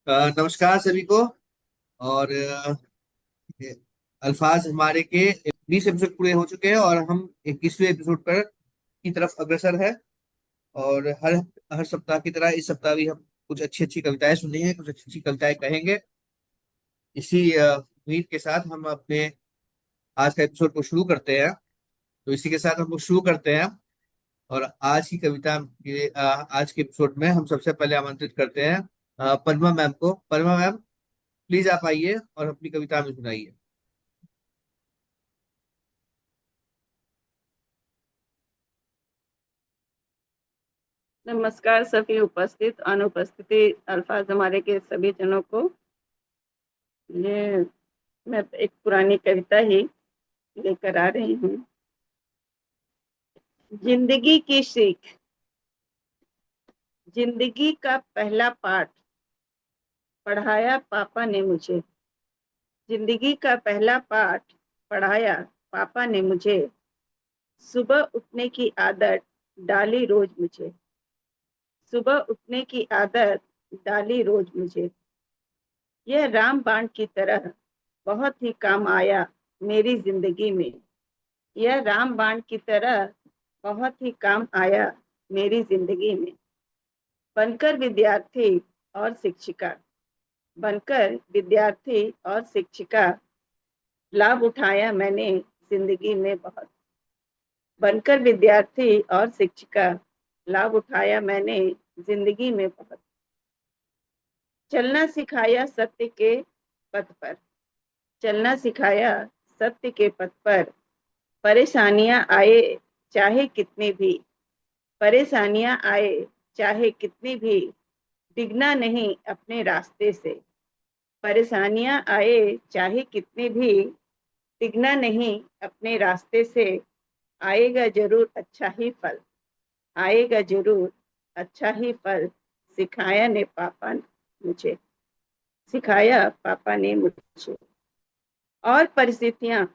नमस्कार सभी को। और अल्फाज हमारे के 20 एपिसोड पूरे हो चुके हैं और हम 21वें एपिसोड पर की तरफ अग्रसर है। और हर हर सप्ताह की तरह इस सप्ताह भी हम कुछ अच्छी अच्छी कविताएं सुनेंगे, कुछ अच्छी अच्छी कविताएं कहेंगे। इसी उम्मीद के साथ हम अपने आज का एपिसोड को शुरू करते हैं। तो इसी के साथ हम लोग शुरू करते हैं। और आज की कविता आज के एपिसोड में हम सबसे पहले आमंत्रित करते हैं पद्मा मैम को। पद्मा मैम, प्लीज आप आइए और अपनी कविता में सुनाइए। नमस्कार सभी उपस्थित अनुपस्थिति अल्फाज हमारे के सभी जनों को। ये मैं एक पुरानी कविता ही लेकर आ रही हूँ। जिंदगी की सीख। जिंदगी का पहला पाठ पढ़ाया पापा ने मुझे। जिंदगी का पहला पाठ पढ़ाया पापा ने मुझे। सुबह उठने की आदत डाली रोज मुझे। सुबह उठने की आदत डाली रोज मुझे। यह रामबाण की तरह बहुत ही काम आया मेरी जिंदगी में। यह रामबाण की तरह बहुत ही काम आया मेरी जिंदगी में। बनकर विद्यार्थी और शिक्षिका। बनकर विद्यार्थी और शिक्षिका लाभ उठाया मैंने जिंदगी में बहुत। बनकर विद्यार्थी और शिक्षिका लाभ उठाया मैंने जिंदगी में बहुत। चलना सिखाया सत्य के पथ पर। चलना सिखाया सत्य के पथ पर। परेशानियां आए चाहे कितनी भी। परेशानियां आए चाहे कितनी भी। डिगना नहीं अपने रास्ते से। परेशानियां आए चाहे कितनी भी। डिगना नहीं अपने रास्ते से। आएगा जरूर अच्छा ही फल। आएगा जरूर अच्छा ही फल। सिखाया ने पापा ने मुझे। सिखाया पापा ने मुझे। और परिस्थितियां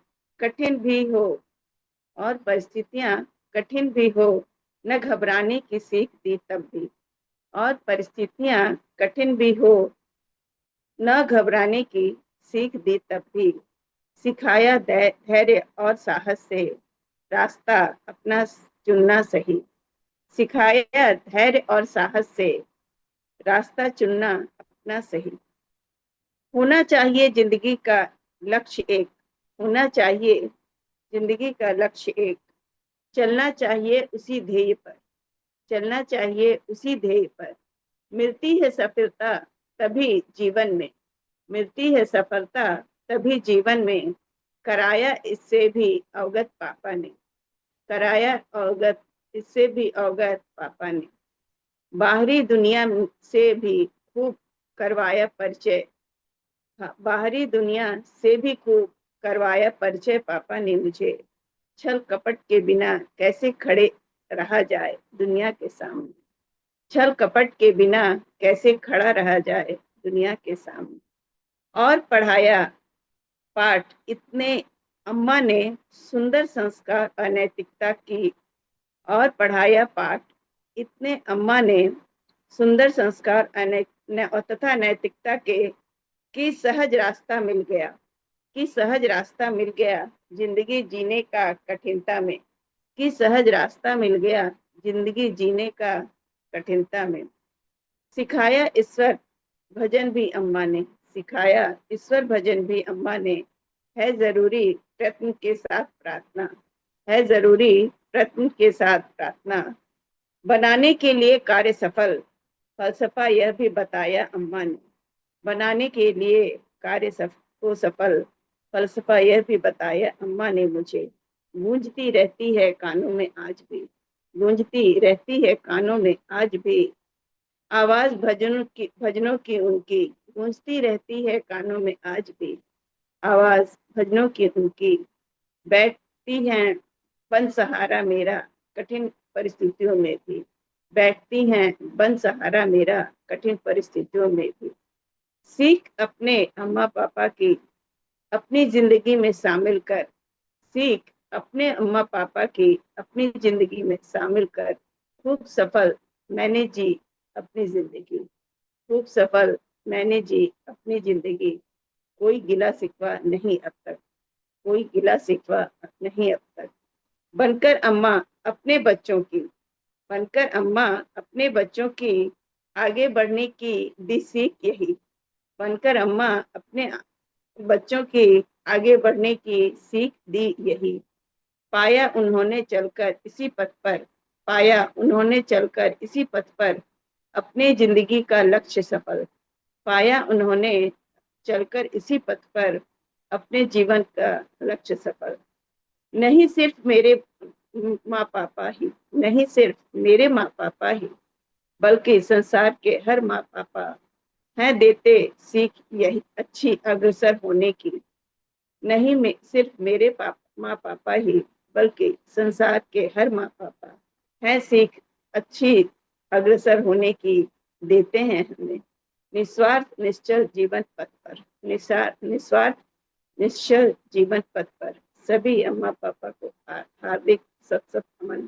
कठिन भी हो। और परिस्थितियां कठिन भी हो। न घबराने की सीख दी तब भी। और परिस्थितियां कठिन भी हो। न घबराने की सीख दी तब भी। सिखाया धैर्य और साहस से रास्ता अपना चुनना सही। सिखाया धैर्य और साहस से रास्ता चुनना अपना सही। होना चाहिए जिंदगी का लक्ष्य एक। होना चाहिए जिंदगी का लक्ष्य एक। चलना चाहिए उसी ध्येय पर। चलना चाहिए उसी ध्येय पर। मिलती है सफलता तभी जीवन में। मिलती है सफलता तभी जीवन में। कराया इससे भी अवगत पापा ने। कराया अवगत इससे भी अवगत पापा ने। बाहरी दुनिया से भी खूब करवाया परिचय। हाँ, बाहरी दुनिया से भी खूब करवाया परिचय पापा ने मुझे। छल कपट के बिना कैसे खड़े रहा जाए दुनिया के सामने। छल कपट के बिना कैसे खड़ा रहा जाए दुनिया के सामने। और पढ़ाया पाठ इतने अम्मा ने सुंदर संस्कार अनैतिकता की। और पढ़ाया पाठ इतने अम्मा ने सुंदर संस्कार तथा नैतिकता के कि सहज रास्ता मिल गया। कि सहज रास्ता मिल गया जिंदगी जीने का कठिनता में। कि सहज रास्ता मिल गया जिंदगी जीने का कठिनता में। सिखाया ईश्वर भजन भी अम्मा ने। सिखाया ईश्वर भजन भी अम्मा ने। है जरूरी प्रयत्न के साथ प्रार्थना। है जरूरी प्रयत्न के साथ प्रार्थना। बनाने के लिए कार्य सफल फलसफा यह भी बताया अम्मा ने। बनाने के लिए कार्य को सफल फलसफा यह भी बताया अम्मा ने मुझे। गूंजती रहती है कानों में आज भी। गूंजती रहती है कानों में आज भी। आवाज भजनों की उनकी। गूंजती रहती है कानों में आज भी। आवाज भजनों की उनकी। बैठती हैं बन सहारा मेरा कठिन परिस्थितियों में भी। बैठती हैं बन सहारा मेरा कठिन परिस्थितियों में भी। सीख अपने अम्मा पापा की अपनी जिंदगी में शामिल कर। सीख अपने अम्मा पापा की अपनी जिंदगी में शामिल कर। खूब सफल मैंने जी अपनी जिंदगी। खूब सफल मैंने जी अपनी जिंदगी, कोई गिला शिकवा नहीं अब तक, कोई गिला शिकवा नहीं अब तक। बनकर अम्मा अपने बच्चों की, बनकर अम्मा अपने बच्चों की आगे बढ़ने की दी सीख यही, बनकर अम्मा अपने बच्चों की आगे बढ़ने की सीख दी यही। पाया उन्होंने चलकर इसी पथ पर, पाया उन्होंने चलकर इसी पथ पर अपने जिंदगी का लक्ष्य सफल, पाया उन्होंने चलकर इसी पथ पर अपने जीवन का लक्ष्य सफल। नहीं सिर्फ मेरे माँ पापा ही, नहीं सिर्फ मेरे माँ पापा ही, बल्कि संसार के हर माँ पापा हैं देते सीख यही अच्छी अग्रसर होने की। नहीं सिर्फ मेरे माँ पापा ही, बल्कि संसार के हर माँ पापा हैं सीख अच्छी अग्रसर होने की, देते हैं हमें निस्वार्थ निश्चल जीवन पथ पर, निस्वार्थ निश्चल जीवन पथ पर। सभी अम्मा पापा को हार्दिक सत सत नमन,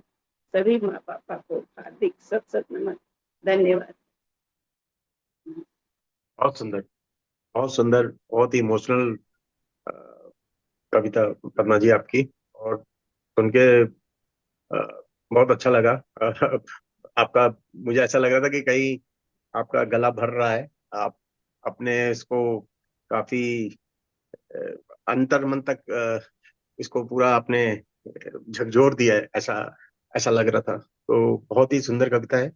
सभी माँ पापा को हार्दिक सत सत नमन। धन्यवाद। बहुत सुंदर, बहुत सुंदर, बहुत ही इमोशनल कविता पद्मा जी आपकी। और सुन के बहुत अच्छा लगा। आपका, मुझे ऐसा लग रहा था कि कहीं आपका गला भर रहा है। आप अपने इसको काफी अंतर मन तक इसको पूरा आपने झकझोर दिया है, ऐसा ऐसा लग रहा था। तो बहुत ही सुंदर कविता है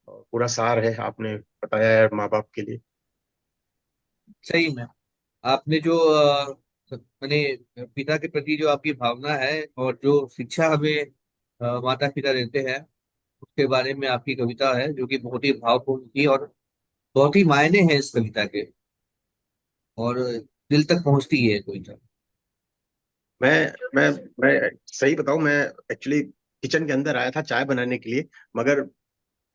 और पूरा सार है आपने बताया है माँ बाप के लिए। सही में आपने जो मैंने पिता के प्रति जो आपकी भावना है और जो शिक्षा हमें माता पिता देते हैं, उसके बारे में आपकी कविता है, जो कि बहुत ही भावपूर्ण थी और बहुत ही मायने हैं इस कविता के, और दिल तक पहुंचती है कविता। मैं मैं सही बताऊं, मैं एक्चुअली किचन के अंदर आया था चाय बनाने के लिए, मगर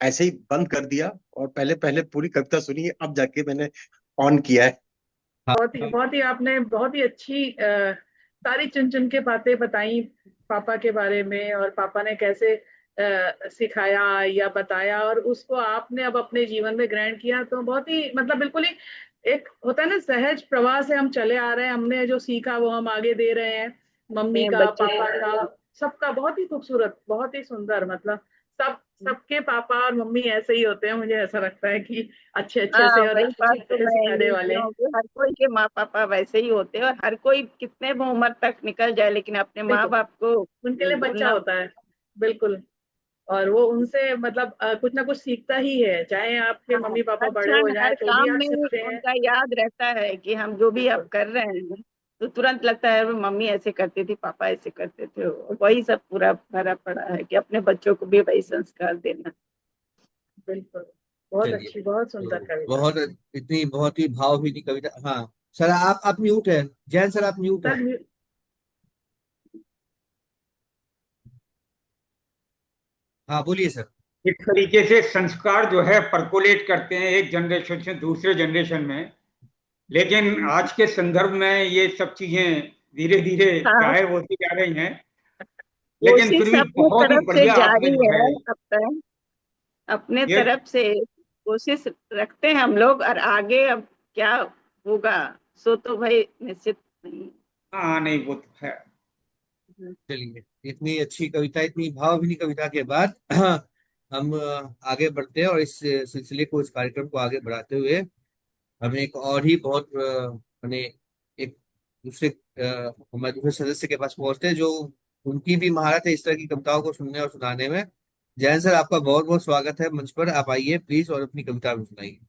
ऐसे ही बंद कर दिया और पहले पहले पूरी कविता सुनी है, अब जाके मैंने ऑन किया है। बहुत ही आपने बहुत ही अच्छी सारी चुन चुन के बातें बताई पापा के बारे में, और पापा ने कैसे सिखाया या बताया, और उसको आपने अब अपने जीवन में ग्रहण किया। तो बहुत ही मतलब बिल्कुल ही एक होता है ना, सहज प्रवाह से हम चले आ रहे हैं, हमने जो सीखा वो हम आगे दे रहे हैं, मम्मी अपने का बच्चों पापा का सबका। बहुत ही खूबसूरत, बहुत ही सुंदर, मतलब सबके पापा और मम्मी ऐसे ही होते हैं, मुझे ऐसा लगता है कि अच्छे अच्छे हाँ, से और वही अच्छी बात तो चीजें मैं सिखाने यही वाले। कहूँगी, हर कोई के माँ पापा वैसे ही होते हैं, और हर कोई कितने भी उम्र तक निकल जाए लेकिन अपने माँ बिल्कुल, बाप को उनके लिए बच्चा भूलना। होता है। बिल्कुल। और वो उनसे मतलब कुछ ना कुछ सीखता ही है, चाहे आपके हाँ, मम्मी पापा हर बड़े हो क्षण जाए हर तो भी काम आप में सीखते हैं। उनका याद रहता है कि हम जो भी अब बिल्कुल कर रहे हैं, तो तुरंत लगता है मम्मी ऐसे करती थी, पापा ऐसे करते थे। वही सब पूरा भरा पड़ा है कि अपने बच्चों को भी वही संस्कार देना। बिल्कुल। बहुत चलिए, अच्छी, बहुत सुंदर तो कविता। बहुत इतनी बहुत ही भावभीनी कविता। हाँ सर, आप म्यूट है। जैन सर, आप म्यूट है। सर हाँ बोलिए सर। इस तरीके से संस्कार जो है परकोलेट करते हैं एक जनरेशन से दूसरे जनरेशन में, लेकिन आज के संदर्भ में ये सब चीजें धीरे धीरे हाँ, गायब होती जा रही हैं। लेकिन फिर कोशिश भी अपने बहुत ही तरफ से बढ़िया आपने जारी जो है है अब तक, अपने ये। तरफ से कोशिश रखते हैं हम लोग, और आगे अब क्या होगा सो तो भाई निश्चित नहीं। हाँ नहीं, वो तो है। चलिए, इतनी अच्छी कविता, इतनी भावभीनी कविता के बाद हम आगे बढ़ते हैं, और इस सिलसिले को, इस कार्यक्रम को आगे बढ़ाते हुए हमें एक और ही बहुत मैंने एक दूसरे हमारे दूसरे सदस्य के पास पहुंचते हैं, जो उनकी भी महारत है इस तरह की कविताओं को सुनने और सुनाने में। जैन सर, आपका बहुत बहुत स्वागत है मंच पर। आप आइए प्लीज और अपनी कविता भी सुनाइए।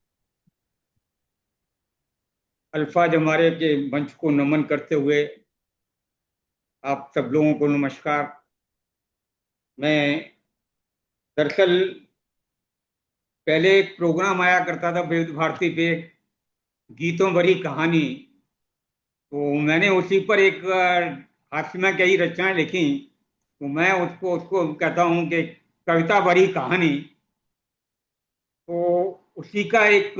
अल्फाज हमारे के मंच को नमन करते हुए आप सब लोगों को नमस्कार। मैं दरअसल पहले एक प्रोग्राम आया करता था विविध भारती पे, गीतों भरी कहानी, तो मैंने उसी पर एक हास्य में कई रचनाएं लिखी। तो मैं उसको उसको कहता हूँ कि कविता भरी कहानी। तो उसी का एक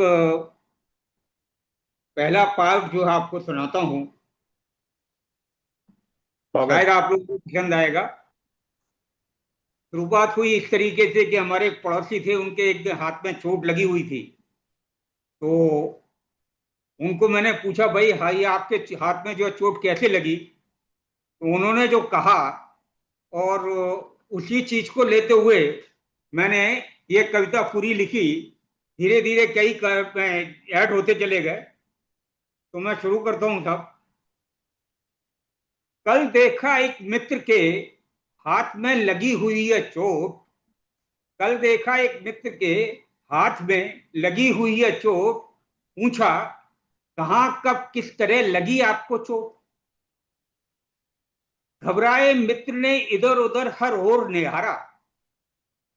पहला पार्ट जो है आपको सुनाता हूँ, स्वागत। शायद आप लोगों को पसंद आएगा। शुरुआत हुई इस तरीके से कि हमारे एक पड़ोसी थे, उनके एक हाथ में चोट लगी हुई थी। तो उनको मैंने पूछा, भाई हाँ ये आपके हाथ में जो चोट कैसे लगी? तो उन्होंने जो कहा, और उसी चीज को लेते हुए मैंने ये कविता पूरी लिखी। धीरे धीरे कई ऐड होते चले गए। तो मैं शुरू करता हूं साहब। कल देखा एक मित्र के हाथ में लगी हुई है चोट। कल देखा एक मित्र के हाथ में लगी हुई है चोट। पूछा, कहां कब किस तरह लगी आपको चोट? घबराए मित्र ने इधर उधर हर ओर निहारा।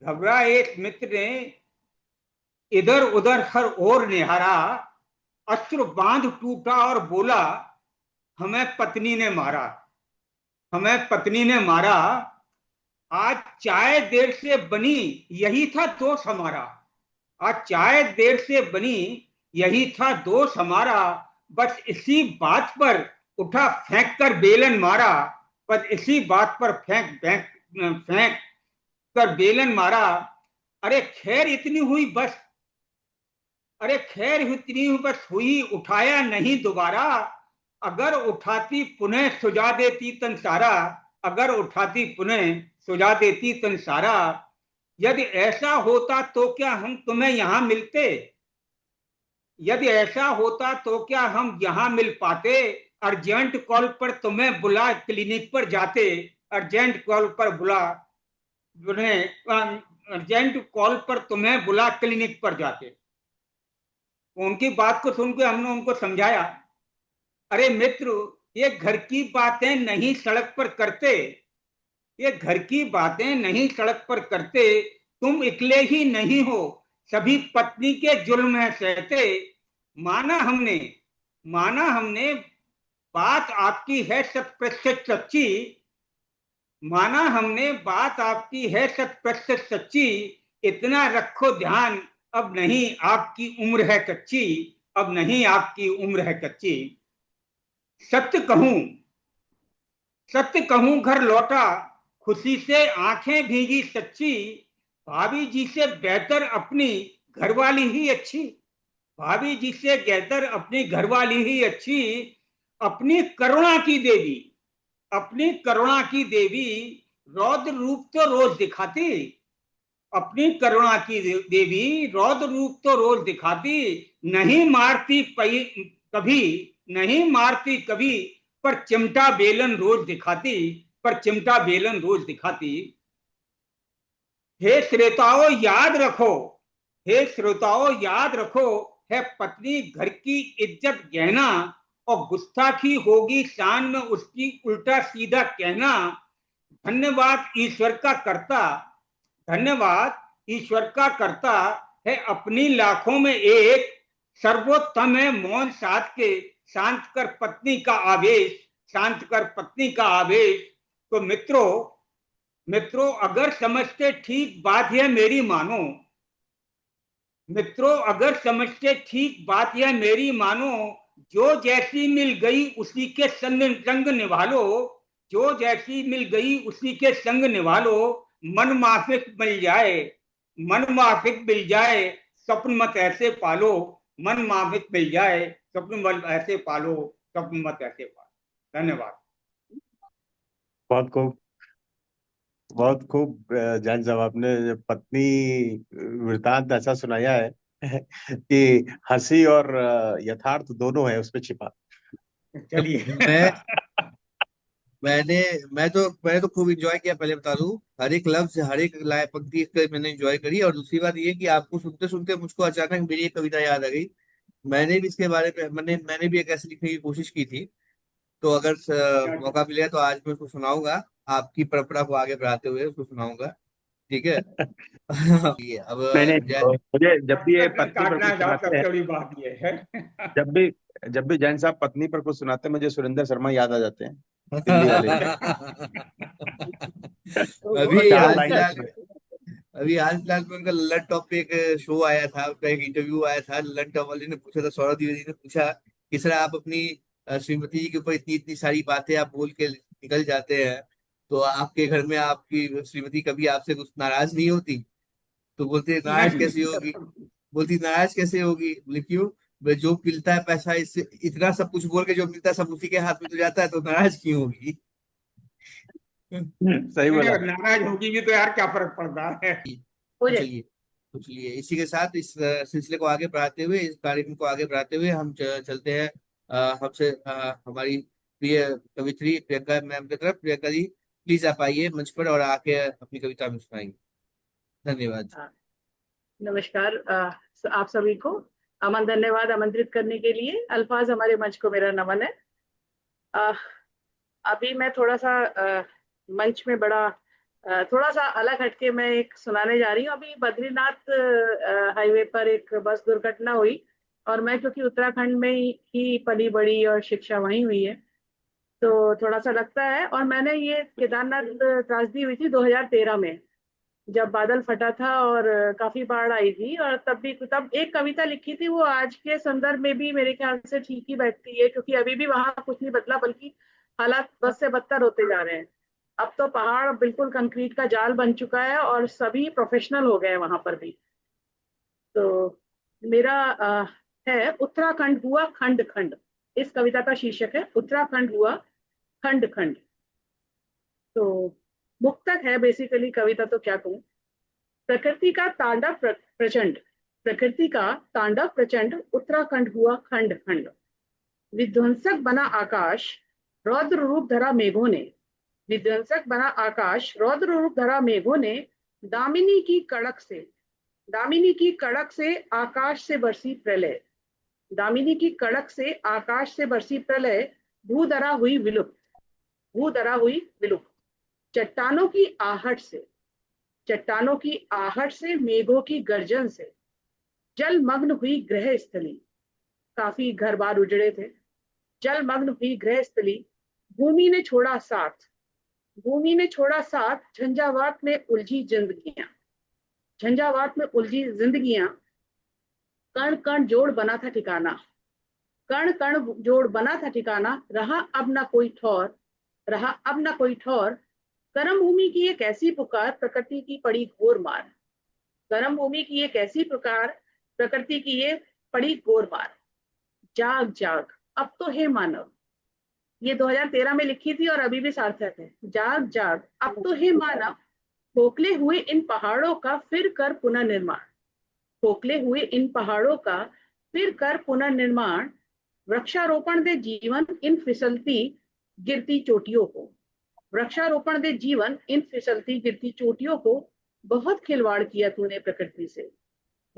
घबराए मित्र ने इधर उधर हर ओर निहारा। अश्रु बांध टूटा और बोला, हमें पत्नी ने मारा। हमें पत्नी ने मारा। आज चाय देर से बनी, यही था दोष हमारा। आज चाय देर से बनी, यही था दोष हमारा। बस इसी बात पर उठा फेंक कर बेलन मारा। बस इसी बात पर फेंक फेंक फेंक कर बेलन मारा। अरे खैर इतनी हुई बस। अरे खैर इतनी बस हुई, उठाया नहीं दोबारा। अगर उठाती पुनः सुझा देती तन सारा। अगर उठाती पुनः सुझा देती तन सारा। यदि ऐसा होता तो क्या हम तुम्हें यहां मिलते? यदि ऐसा होता तो क्या हम यहां मिल पाते? अर्जेंट कॉल पर तुम्हें बुला क्लिनिक पर जाते। अर्जेंट कॉल पर बुला अर्जेंट कॉल पर तुम्हें बुला क्लिनिक पर जाते। उनकी बात को सुनकर हमने उनको समझाया, अरे मित्र, ये घर की बातें नहीं सड़क पर करते। ये घर की बातें नहीं सड़क पर करते। तुम इकले ही नहीं हो, सभी पत्नी के जुल्म है सहते। माना हमने माना हमने बात आपकी है शत प्रतिशत सच्ची। माना हमने बात आपकी है शत प्रतिशत सच्ची। इतना रखो ध्यान, अब नहीं आपकी उम्र है कच्ची। अब नहीं आपकी उम्र है कच्ची। सत्य कहूं सत्य कहूं घर लौटा, खुशी से आंखें भीगी सच्ची। भाभी जी से बेहतर अपनी घरवाली ही अच्छी। भाभी जी से बेहतर अपनी घरवाली ही अच्छी। अपनी करुणा की देवी अपनी करुणा की देवी रौद्र रूप तो रोज दिखाती। अपनी करुणा की देवी रौद्र रूप तो रोज दिखाती। नहीं मारती कभी नहीं मारती कभी, पर चिमटा बेलन रोज दिखाती। पर चिमटा बेलन रोज दिखाती। हे श्रोताओं याद रखो हे श्रोताओं याद रखो, है पत्नी घर की इज्जत गहना। और गुस्ताखी होगी शान में उसकी उल्टा सीधा कहना। धन्यवाद ईश्वर का करता धन्यवाद ईश्वर का करता है अपनी लाखों में एक। सर्वोत्तम है मौन साध के शांत कर पत्नी का आवेश। शांत कर पत्नी का आवेश। तो मित्रों अगर समझते ठीक बात यह मेरी मानो। मित्रों अगर समझते ठीक बात यह मेरी मानो। जो जैसी मिल गई उसी के संग निभा लो। जो जैसी मिल गई उसी के संग निभा लो। मन माफिक मिल जाए मन माफिक मिल जाए, स्वप्न मत ऐसे पालो। मन माफिक मिल जाए, स्वप्न मत ऐसे पालो। स्वप्न मत ऐसे पालो। धन्यवाद। बहुत खूब, बहुत खूब। जैन साहब, आपने पत्नी वृतांत ऐसा सुनाया है कि हंसी और यथार्थ दोनों है उसमें छिपा। चलिए। मैं मैंने मैंने तो खूब एंजॉय किया, पहले बता दूं। हर एक लफ्ज, हर एक लाइन पंक्ति इसका मैंने एंजॉय करी। और दूसरी बात ये कि आपको सुनते सुनते मुझको अचानक मेरी एक कविता याद आ गई। मैंने भी इसके बारे में मैंने भी एक ऐसे लिखने की कोशिश की थी। तो अगर मौका मिले तो आज मैं उसको सुनाऊंगा। आपकी परंपरा को आगे बढ़ाते हुए उसको सुनाऊंगा। ठीक है। ये अब नहीं नहीं, मुझे जब भी ये तक पत्नी पर काटना कुछ साहब सुनाते हैं, सबसे बड़ी बात ये है। जब भी जब भी जैन साहब पत्नी पर कुछ सुनाते हैं, मुझे सुरेंद्र शर्मा याद आ जाते हैं, दिल्ली वाले। अभी चार हाल लाइन फिलहाल होती है। अभी हाल फिलहाल में उनका ललन टॉप पे एक शो आया था, उनका एक इंटरव्यू आया था। ललन टॉप वाले ने पूछा था, सौरभ द्विवेदी ने पूछा, किस तरह आप अपनी श्रीमती जी के ऊपर इतनी इतनी सारी बातें आप बोल के निकल जाते हैं, तो आपके घर में आपकी श्रीमती कभी आपसे कुछ नाराज नहीं होती? तो बोलते नाराज नहीं। कैसे होगी? बोलती नाराज कैसे होगी? बोले क्यों? जो मिलता है पैसा, इससे इतना सब कुछ बोल के जो मिलता है सब उसी के हाथ में तो जाता है, तो नाराज क्यों होगी? सही बोला। नाराज होगी भी तो यार क्या फर्क पड़ता है। हो तो जाए। चलिए, इसी के साथ इस सिलसिले को आगे बढ़ाते हुए, इस कार्यक्रम को आगे बढ़ाते हुए हम चलते हैं हमसे हमारी प्रिय कवित्री प्रियंका मैम की तरफ। प्रियंका जी, प्लीज आप आइए मंच पर और आके अपनी कविता में सुनाइए। धन्यवाद। हाँ, नमस्कार आप सभी को। अमन, धन्यवाद आमंत्रित करने के लिए। अल्फाज हमारे मंच को मेरा नमन है। अ, अभी मैं थोड़ा सा मंच में बड़ा थोड़ा सा अलग हटके मैं एक सुनाने जा रही हूँ। अभी बद्रीनाथ हाईवे पर एक बस दुर्घटना हुई, और मैं क्योंकि उत्तराखंड में ही पली बड़ी और शिक्षा वहीं हुई है, तो थोड़ा सा लगता है। और मैंने ये केदारनाथ त्रासदी हुई थी 2013 में, जब बादल फटा था और काफी बाढ़ आई थी। और तब एक कविता लिखी थी, वो आज के संदर्भ में भी मेरे ख्याल से ठीक ही बैठती है, क्योंकि अभी भी वहां कुछ नहीं बदला, बल्कि हालात बद से बदतर होते जा रहे हैं। अब तो पहाड़ बिल्कुल कंक्रीट का जाल बन चुका है और सभी प्रोफेशनल हो गए वहां पर भी। तो मेरा है उत्तराखंड हुआ खंड खंड। इस कविता का शीर्षक है उत्तराखंड हुआ खंड खंड। तो मुक्तक है बेसिकली कविता, तो क्या कहूँ। प्रकृति का तांडव प्रचंड, प्रकृति का तांडव प्रचंड, उत्तराखंड हुआ खंड खंड। विध्वंसक बना आकाश, रौद्र रूप धरा मेघों ने, विध्वंसक बना आकाश, रौद्र रूप धरा मेघों ने। दामिनी की कड़क से, दामिनी की कड़क से आकाश से बरसी प्रलय, दामिनी की कड़क से आकाश से बरसी प्रलय। भूधरा हुई विलुप्त, भूधरा हुई विलुप्त। चट्टानों की आहट से, चट्टानों की आहट से, मेघों की गर्जन से, जलमग्न हुई गृह स्थली। काफी घर बार उजड़े थे। जलमग्न हुई गृह स्थली। भूमि ने छोड़ा साथ, भूमि ने छोड़ा साथ, झंझावात में उलझी जिंदगियां, झंझावात में उलझी जिंदगियां। कण कण जोड़ बना था ठिकाना, कण कण जोड़ बना था ठिकाना। रहा अब ना कोई ठौर, रहा अब ना कोई ठौर। कर्म भूमि की एक ऐसी पुकार, प्रकृति की पड़ी घोर मार, कर्म भूमि की एक ऐसी पुकार, प्रकृति की ये पड़ी घोर मार। जाग जाग अब तो हे मानव, ये 2013 में लिखी थी और अभी भी सार्थक है। जाग जाग अब तो हे मानव, खोखले हुए इन पहाड़ों का फिर कर पुनर्निर्माण, खोखले हुए इन पहाड़ों का फिर कर पुनर्निर्माण। वृक्षारोपण दे जीवन इन फिसलती गिरती चोटियों को, वृक्षारोपण दे जीवन इन फिसलती गिरती चोटियों को। बहुत खिलवाड़ किया तूने प्रकृति से,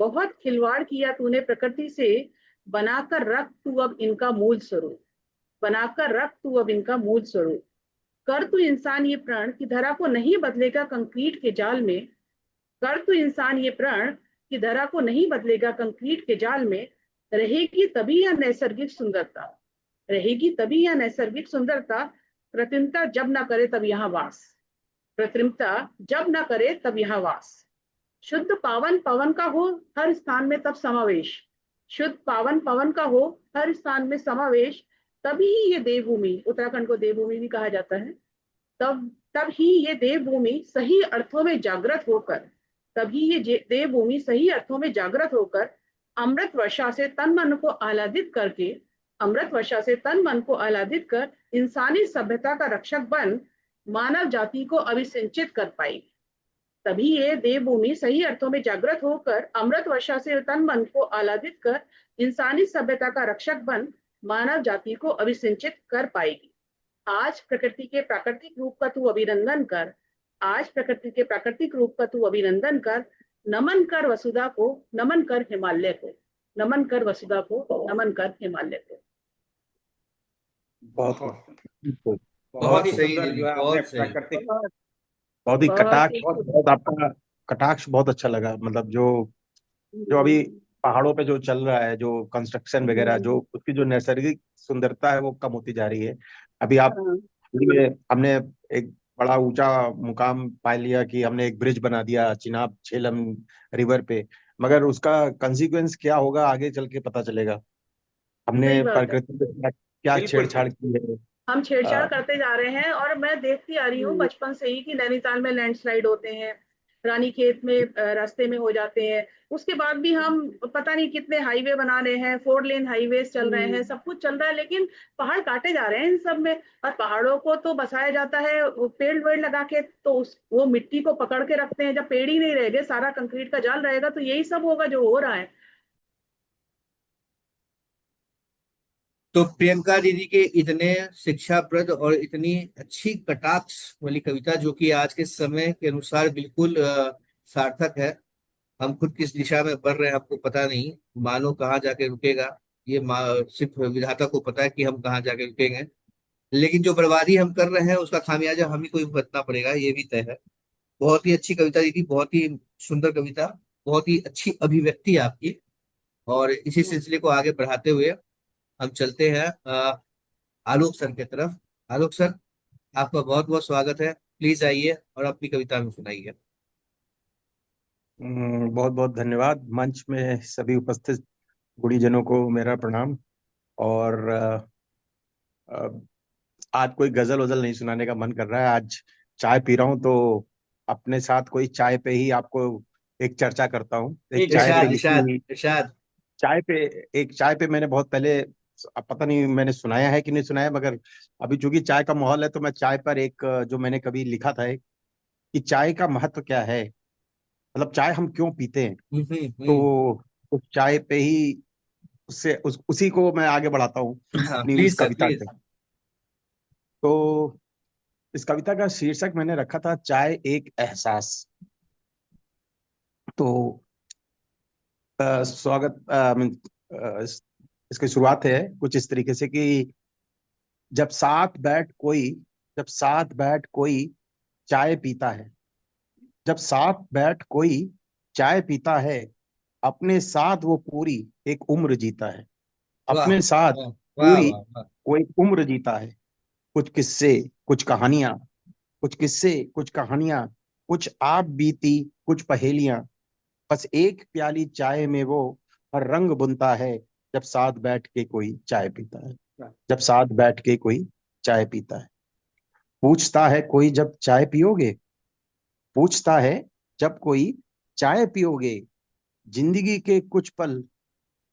बहुत खिलवाड़ किया तूने प्रकृति से। बनाकर रख तू अब इनका मूल स्वरूप, बनाकर रख तू अब इनका मूल स्वरूप। कर तू इंसान ये प्रण की धरा को नहीं बदलेगा कंक्रीट के जाल में, कर तू इंसान ये प्रण की धरा को नहीं बदलेगा कंक्रीट के जाल में। रहेगी तभी यह नैसर्गिक सुंदरता, रहेगी तभी यह नैसर्गिक सुंदरता। कृत्रिमता जब ना करे तब यहाँ वास, कृत्रिमता जब ना करे तब यहाँ वास। शुद्ध पावन पवन का हो हर स्थान में तब समावेश, शुद्ध पावन पवन का हो हर स्थान में समावेश। तभी ये देवभूमि, उत्तराखंड को देवभूमि भी कहा जाता है, तब ही ये देवभूमि सही अर्थों में जागृत होकर, तभी ये देवभूमि सही अर्थों में जागृत होकर अमृत वर्षा से तन मन को आह्लादित करके, अमृत वर्षा से तन मन को आह्लादित कर इंसानी सभ्यता का रक्षक बन मानव जाति को अभिसिंचित कर पाएगी। तभी ये देवभूमि सही अर्थों में जागृत होकर अमृत वर्षा से तन मन को आह्लादित कर इंसानी सभ्यता का रक्षक बन मानव जाति को अभिसिंचित कर पाएगी। आज प्रकृति के प्राकृतिक रूप का तू अभिनंदन कर, आज प्रकृति के प्राकृतिक रूप का तू अभिनंदन कर। नमन कर वसुधा को, नमन कर हिमालय को, नमन कर वसुधा को, नमन कर हिमालय को। बहुत बहुत बहुत ही सही सुंदर दीदी, जो है आपने बहुत सही। प्राकृतिक, बहुत ही बहुत कटाक्ष, ही बहुत आपका कटाक्ष बहुत अच्छा लगा। मतलब जो जो अभी पहाड़ों पे जो चल रहा है, जो कंस्ट्रक्शन वगैरह, जो उसकी जो नैसर्गिक सुंदरता है वो कम होती जा रही है। अभी आप ये हमने एक बड़ा ऊंचा मुकाम पा लिया कि हमने एक ब्रिज बना दिया चिनाब झेलम रिवर पे, मगर उसका कंसिक्वेंस क्या होगा आगे चल के पता चलेगा। हमने सही बात है। प्रकृति के साथ क्या बिल्कुल छेड़छाड़ की है। हम छेड़छाड़ अ, करते जा रहे हैं, और मैं देखती आ रही हूँ बचपन से ही कि नैनीताल में लैंडस्लाइड होते हैं, रानीखेत में रास्ते में हो जाते हैं। उसके बाद भी हम पता नहीं कितने हाईवे बना रहे हैं, 4 लेन हाईवे चल रहे हैं, सब कुछ चल रहा है, लेकिन पहाड़ काटे जा रहे हैं इन सब में। और पहाड़ों को तो बसाया जाता है पेड़ वेड़ लगा के, तो वो मिट्टी को पकड़ के रखते हैं। जब पेड़ ही नहीं रहेंगे, सारा कंक्रीट का जाल रहेगा, तो यही सब होगा जो हो रहा है। तो प्रियंका दीदी के इतने शिक्षाप्रद और इतनी अच्छी कटाक्ष वाली कविता, जो कि आज के समय के अनुसार बिल्कुल सार्थक है। हम खुद किस दिशा में बढ़ रहे हैं हमको पता नहीं, मानो कहाँ जाके रुकेगा ये सिर्फ विधाता को पता है कि हम कहाँ जाके रुकेंगे। लेकिन जो बर्बादी हम कर रहे हैं उसका खामियाजा हम ही को भुगतना पड़ेगा, ये भी तय है। बहुत ही अच्छी कविता दीदी, बहुत ही सुंदर कविता, बहुत ही अच्छी अभिव्यक्ति है आपकी। और इसी सिलसिले को आगे बढ़ाते हुए हम चलते हैं आलोक सर की तरफ। आलोक सर, आपका बहुत बहुत स्वागत है। प्लीज आइए और अपनी कविता में सुनाइए। बहुत बहुत धन्यवाद। मंच में सभी उपस्थित गुणीजनों को मेरा प्रणाम। और अ, आज कोई गजल वजल नहीं सुनाने का मन कर रहा है। आज चाय पी रहा हूँ, तो अपने साथ कोई चाय पे ही आपको एक चर्चा करता हूँ। एक ठीक है, चाय पे इरशाद लिखी इरशाद हुई इरशाद। चाय पे एक चाय पे मैंने बहुत पहले, अब पता नहीं मैंने सुनाया है कि नहीं सुनाया, मगर अभी चूंकि चाय का माहौल है तो मैं चाय पर एक जो मैंने कभी लिखा था एक, कि चाय का महत्व क्या है, मतलब चाय हम क्यों पीते हैं। तो उस चाय पे ही उसी को मैं आगे बढ़ाता हूँ हाँ अपनी उस प्लीज सर कविता से। प्लीज। तो इस कविता का शीर्षक मैंने रखा था चाय एक एहसास। तो स्वागत इसकी शुरुआत है कुछ इस तरीके से कि जब साथ बैठ कोई जब साथ बैठ कोई चाय पीता है, जब साथ बैठ कोई चाय पीता है, अपने साथ वो पूरी एक उम्र जीता है। वाह अपने साथ वाह वाह पूरी वाह वाह। वो एक उम्र जीता है। कुछ किस्से, कुछ कहानियां, कुछ किस्से, कुछ कहानियां, कुछ आप बीती, कुछ पहेलियां, बस एक प्याली चाय में वो हर रंग बुनता है। जब साथ बैठ के कोई चाय पीता है, जब साथ बैठ के कोई चाय पीता है। पूछता है कोई जब चाय पियोगे, पूछता है जब कोई चाय पियोगे, जिंदगी के कुछ पल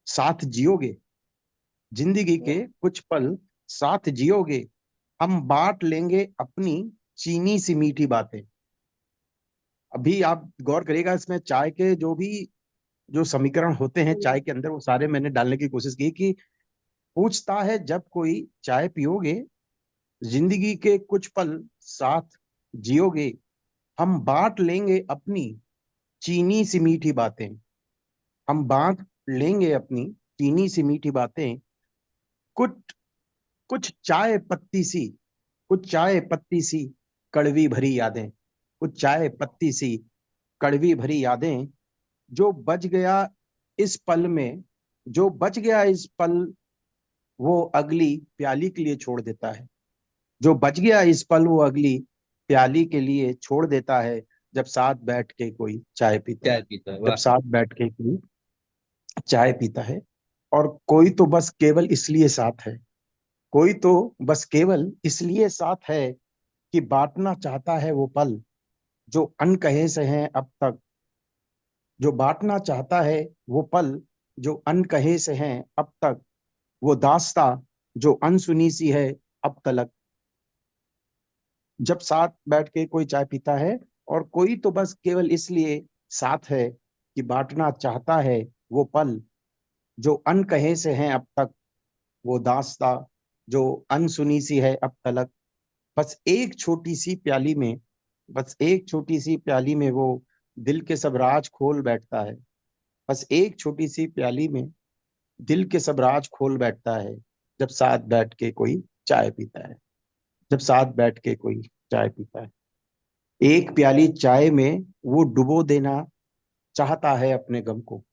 साथ जियोगे, जिंदगी के कुछ पल साथ जियोगे, हम बांट लेंगे अपनी चीनी सी मीठी बातें। अभी आप गौर करिएगा, इसमें चाय के जो समीकरण होते हैं चाय के अंदर, वो सारे मैंने डालने की कोशिश की। कि पूछता है जब कोई चाय पियोगे, जिंदगी के कुछ पल साथ जियोगे, हम बांट लेंगे अपनी चीनी सी मीठी बातें, हम बांट लेंगे अपनी चीनी सी मीठी बातें। कुछ कुछ चाय पत्ती सी, कुछ चाय पत्ती सी कड़वी भरी यादें, कुछ चाय पत्ती सी कड़वी भरी यादें, जो बच गया इस पल में, जो बच गया इस पल वो अगली प्याली के लिए छोड़ देता है, जो बच गया इस पल वो अगली प्याली के लिए छोड़ देता है। जब साथ बैठ के कोई चाय पीता है, चाय पीता है, जब वाह। साथ बैठ के कोई चाय पीता है। और कोई तो बस केवल इसलिए साथ है, कोई तो बस केवल इसलिए साथ है कि बांटना चाहता है वो पल जो अनकहे से हैं अब तक, जो बांटना चाहता है वो पल जो अनकहे से हैं अब तक, वो दास्ता जो अनसुनी सी है अब तलक। जब साथ बैठ के कोई चाय पीता है, और कोई तो बस केवल इसलिए साथ है कि बांटना चाहता है वो पल जो अनकहे से हैं अब तक, वो दास्ता जो अनसुनी सी है अब तलक। बस एक छोटी सी प्याली में, बस एक छोटी सी प्याली में वो दिल के सब राज खोल बैठता है, बस एक छोटी सी प्याली में दिल के सब राज खोल बैठता है। जब साथ बैठ के कोई चाय पीता है, जब साथ बैठ के कोई चाय पीता है। एक प्याली चाय में वो डुबो देना चाहता है अपने गम को,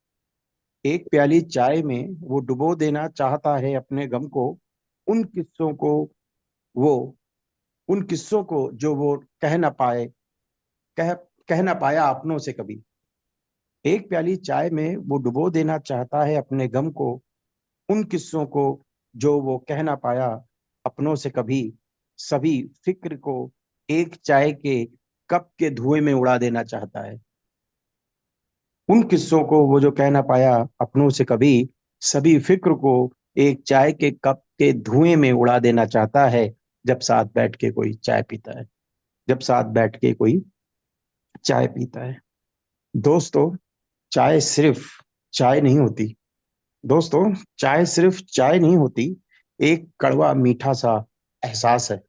एक प्याली चाय में वो डुबो देना चाहता है अपने गम को, उन किस्सों को वो उन किस्सों को जो वो कह ना पाए, कह कह ना पाया अपनों से कभी। एक प्याली चाय में वो डुबो देना चाहता है अपने गम को, उन किस्सों को जो वो कह ना पाया अपनों से कभी। सभी फिक्र को एक चाय के कप के धुएं में उड़ा देना चाहता है, उन किस्सों को वो जो कह ना पाया अपनों से कभी, सभी फिक्र को एक चाय के कप के धुएं में उड़ा देना चाहता है जब साथ बैठ के कोई चाय पीता है, जब साथ बैठ के कोई चाय पीता है। दोस्तों, चाय सिर्फ चाय नहीं होती। दोस्तों, चाय सिर्फ चाय नहीं होती, एक कड़वा मीठा सा एहसास है।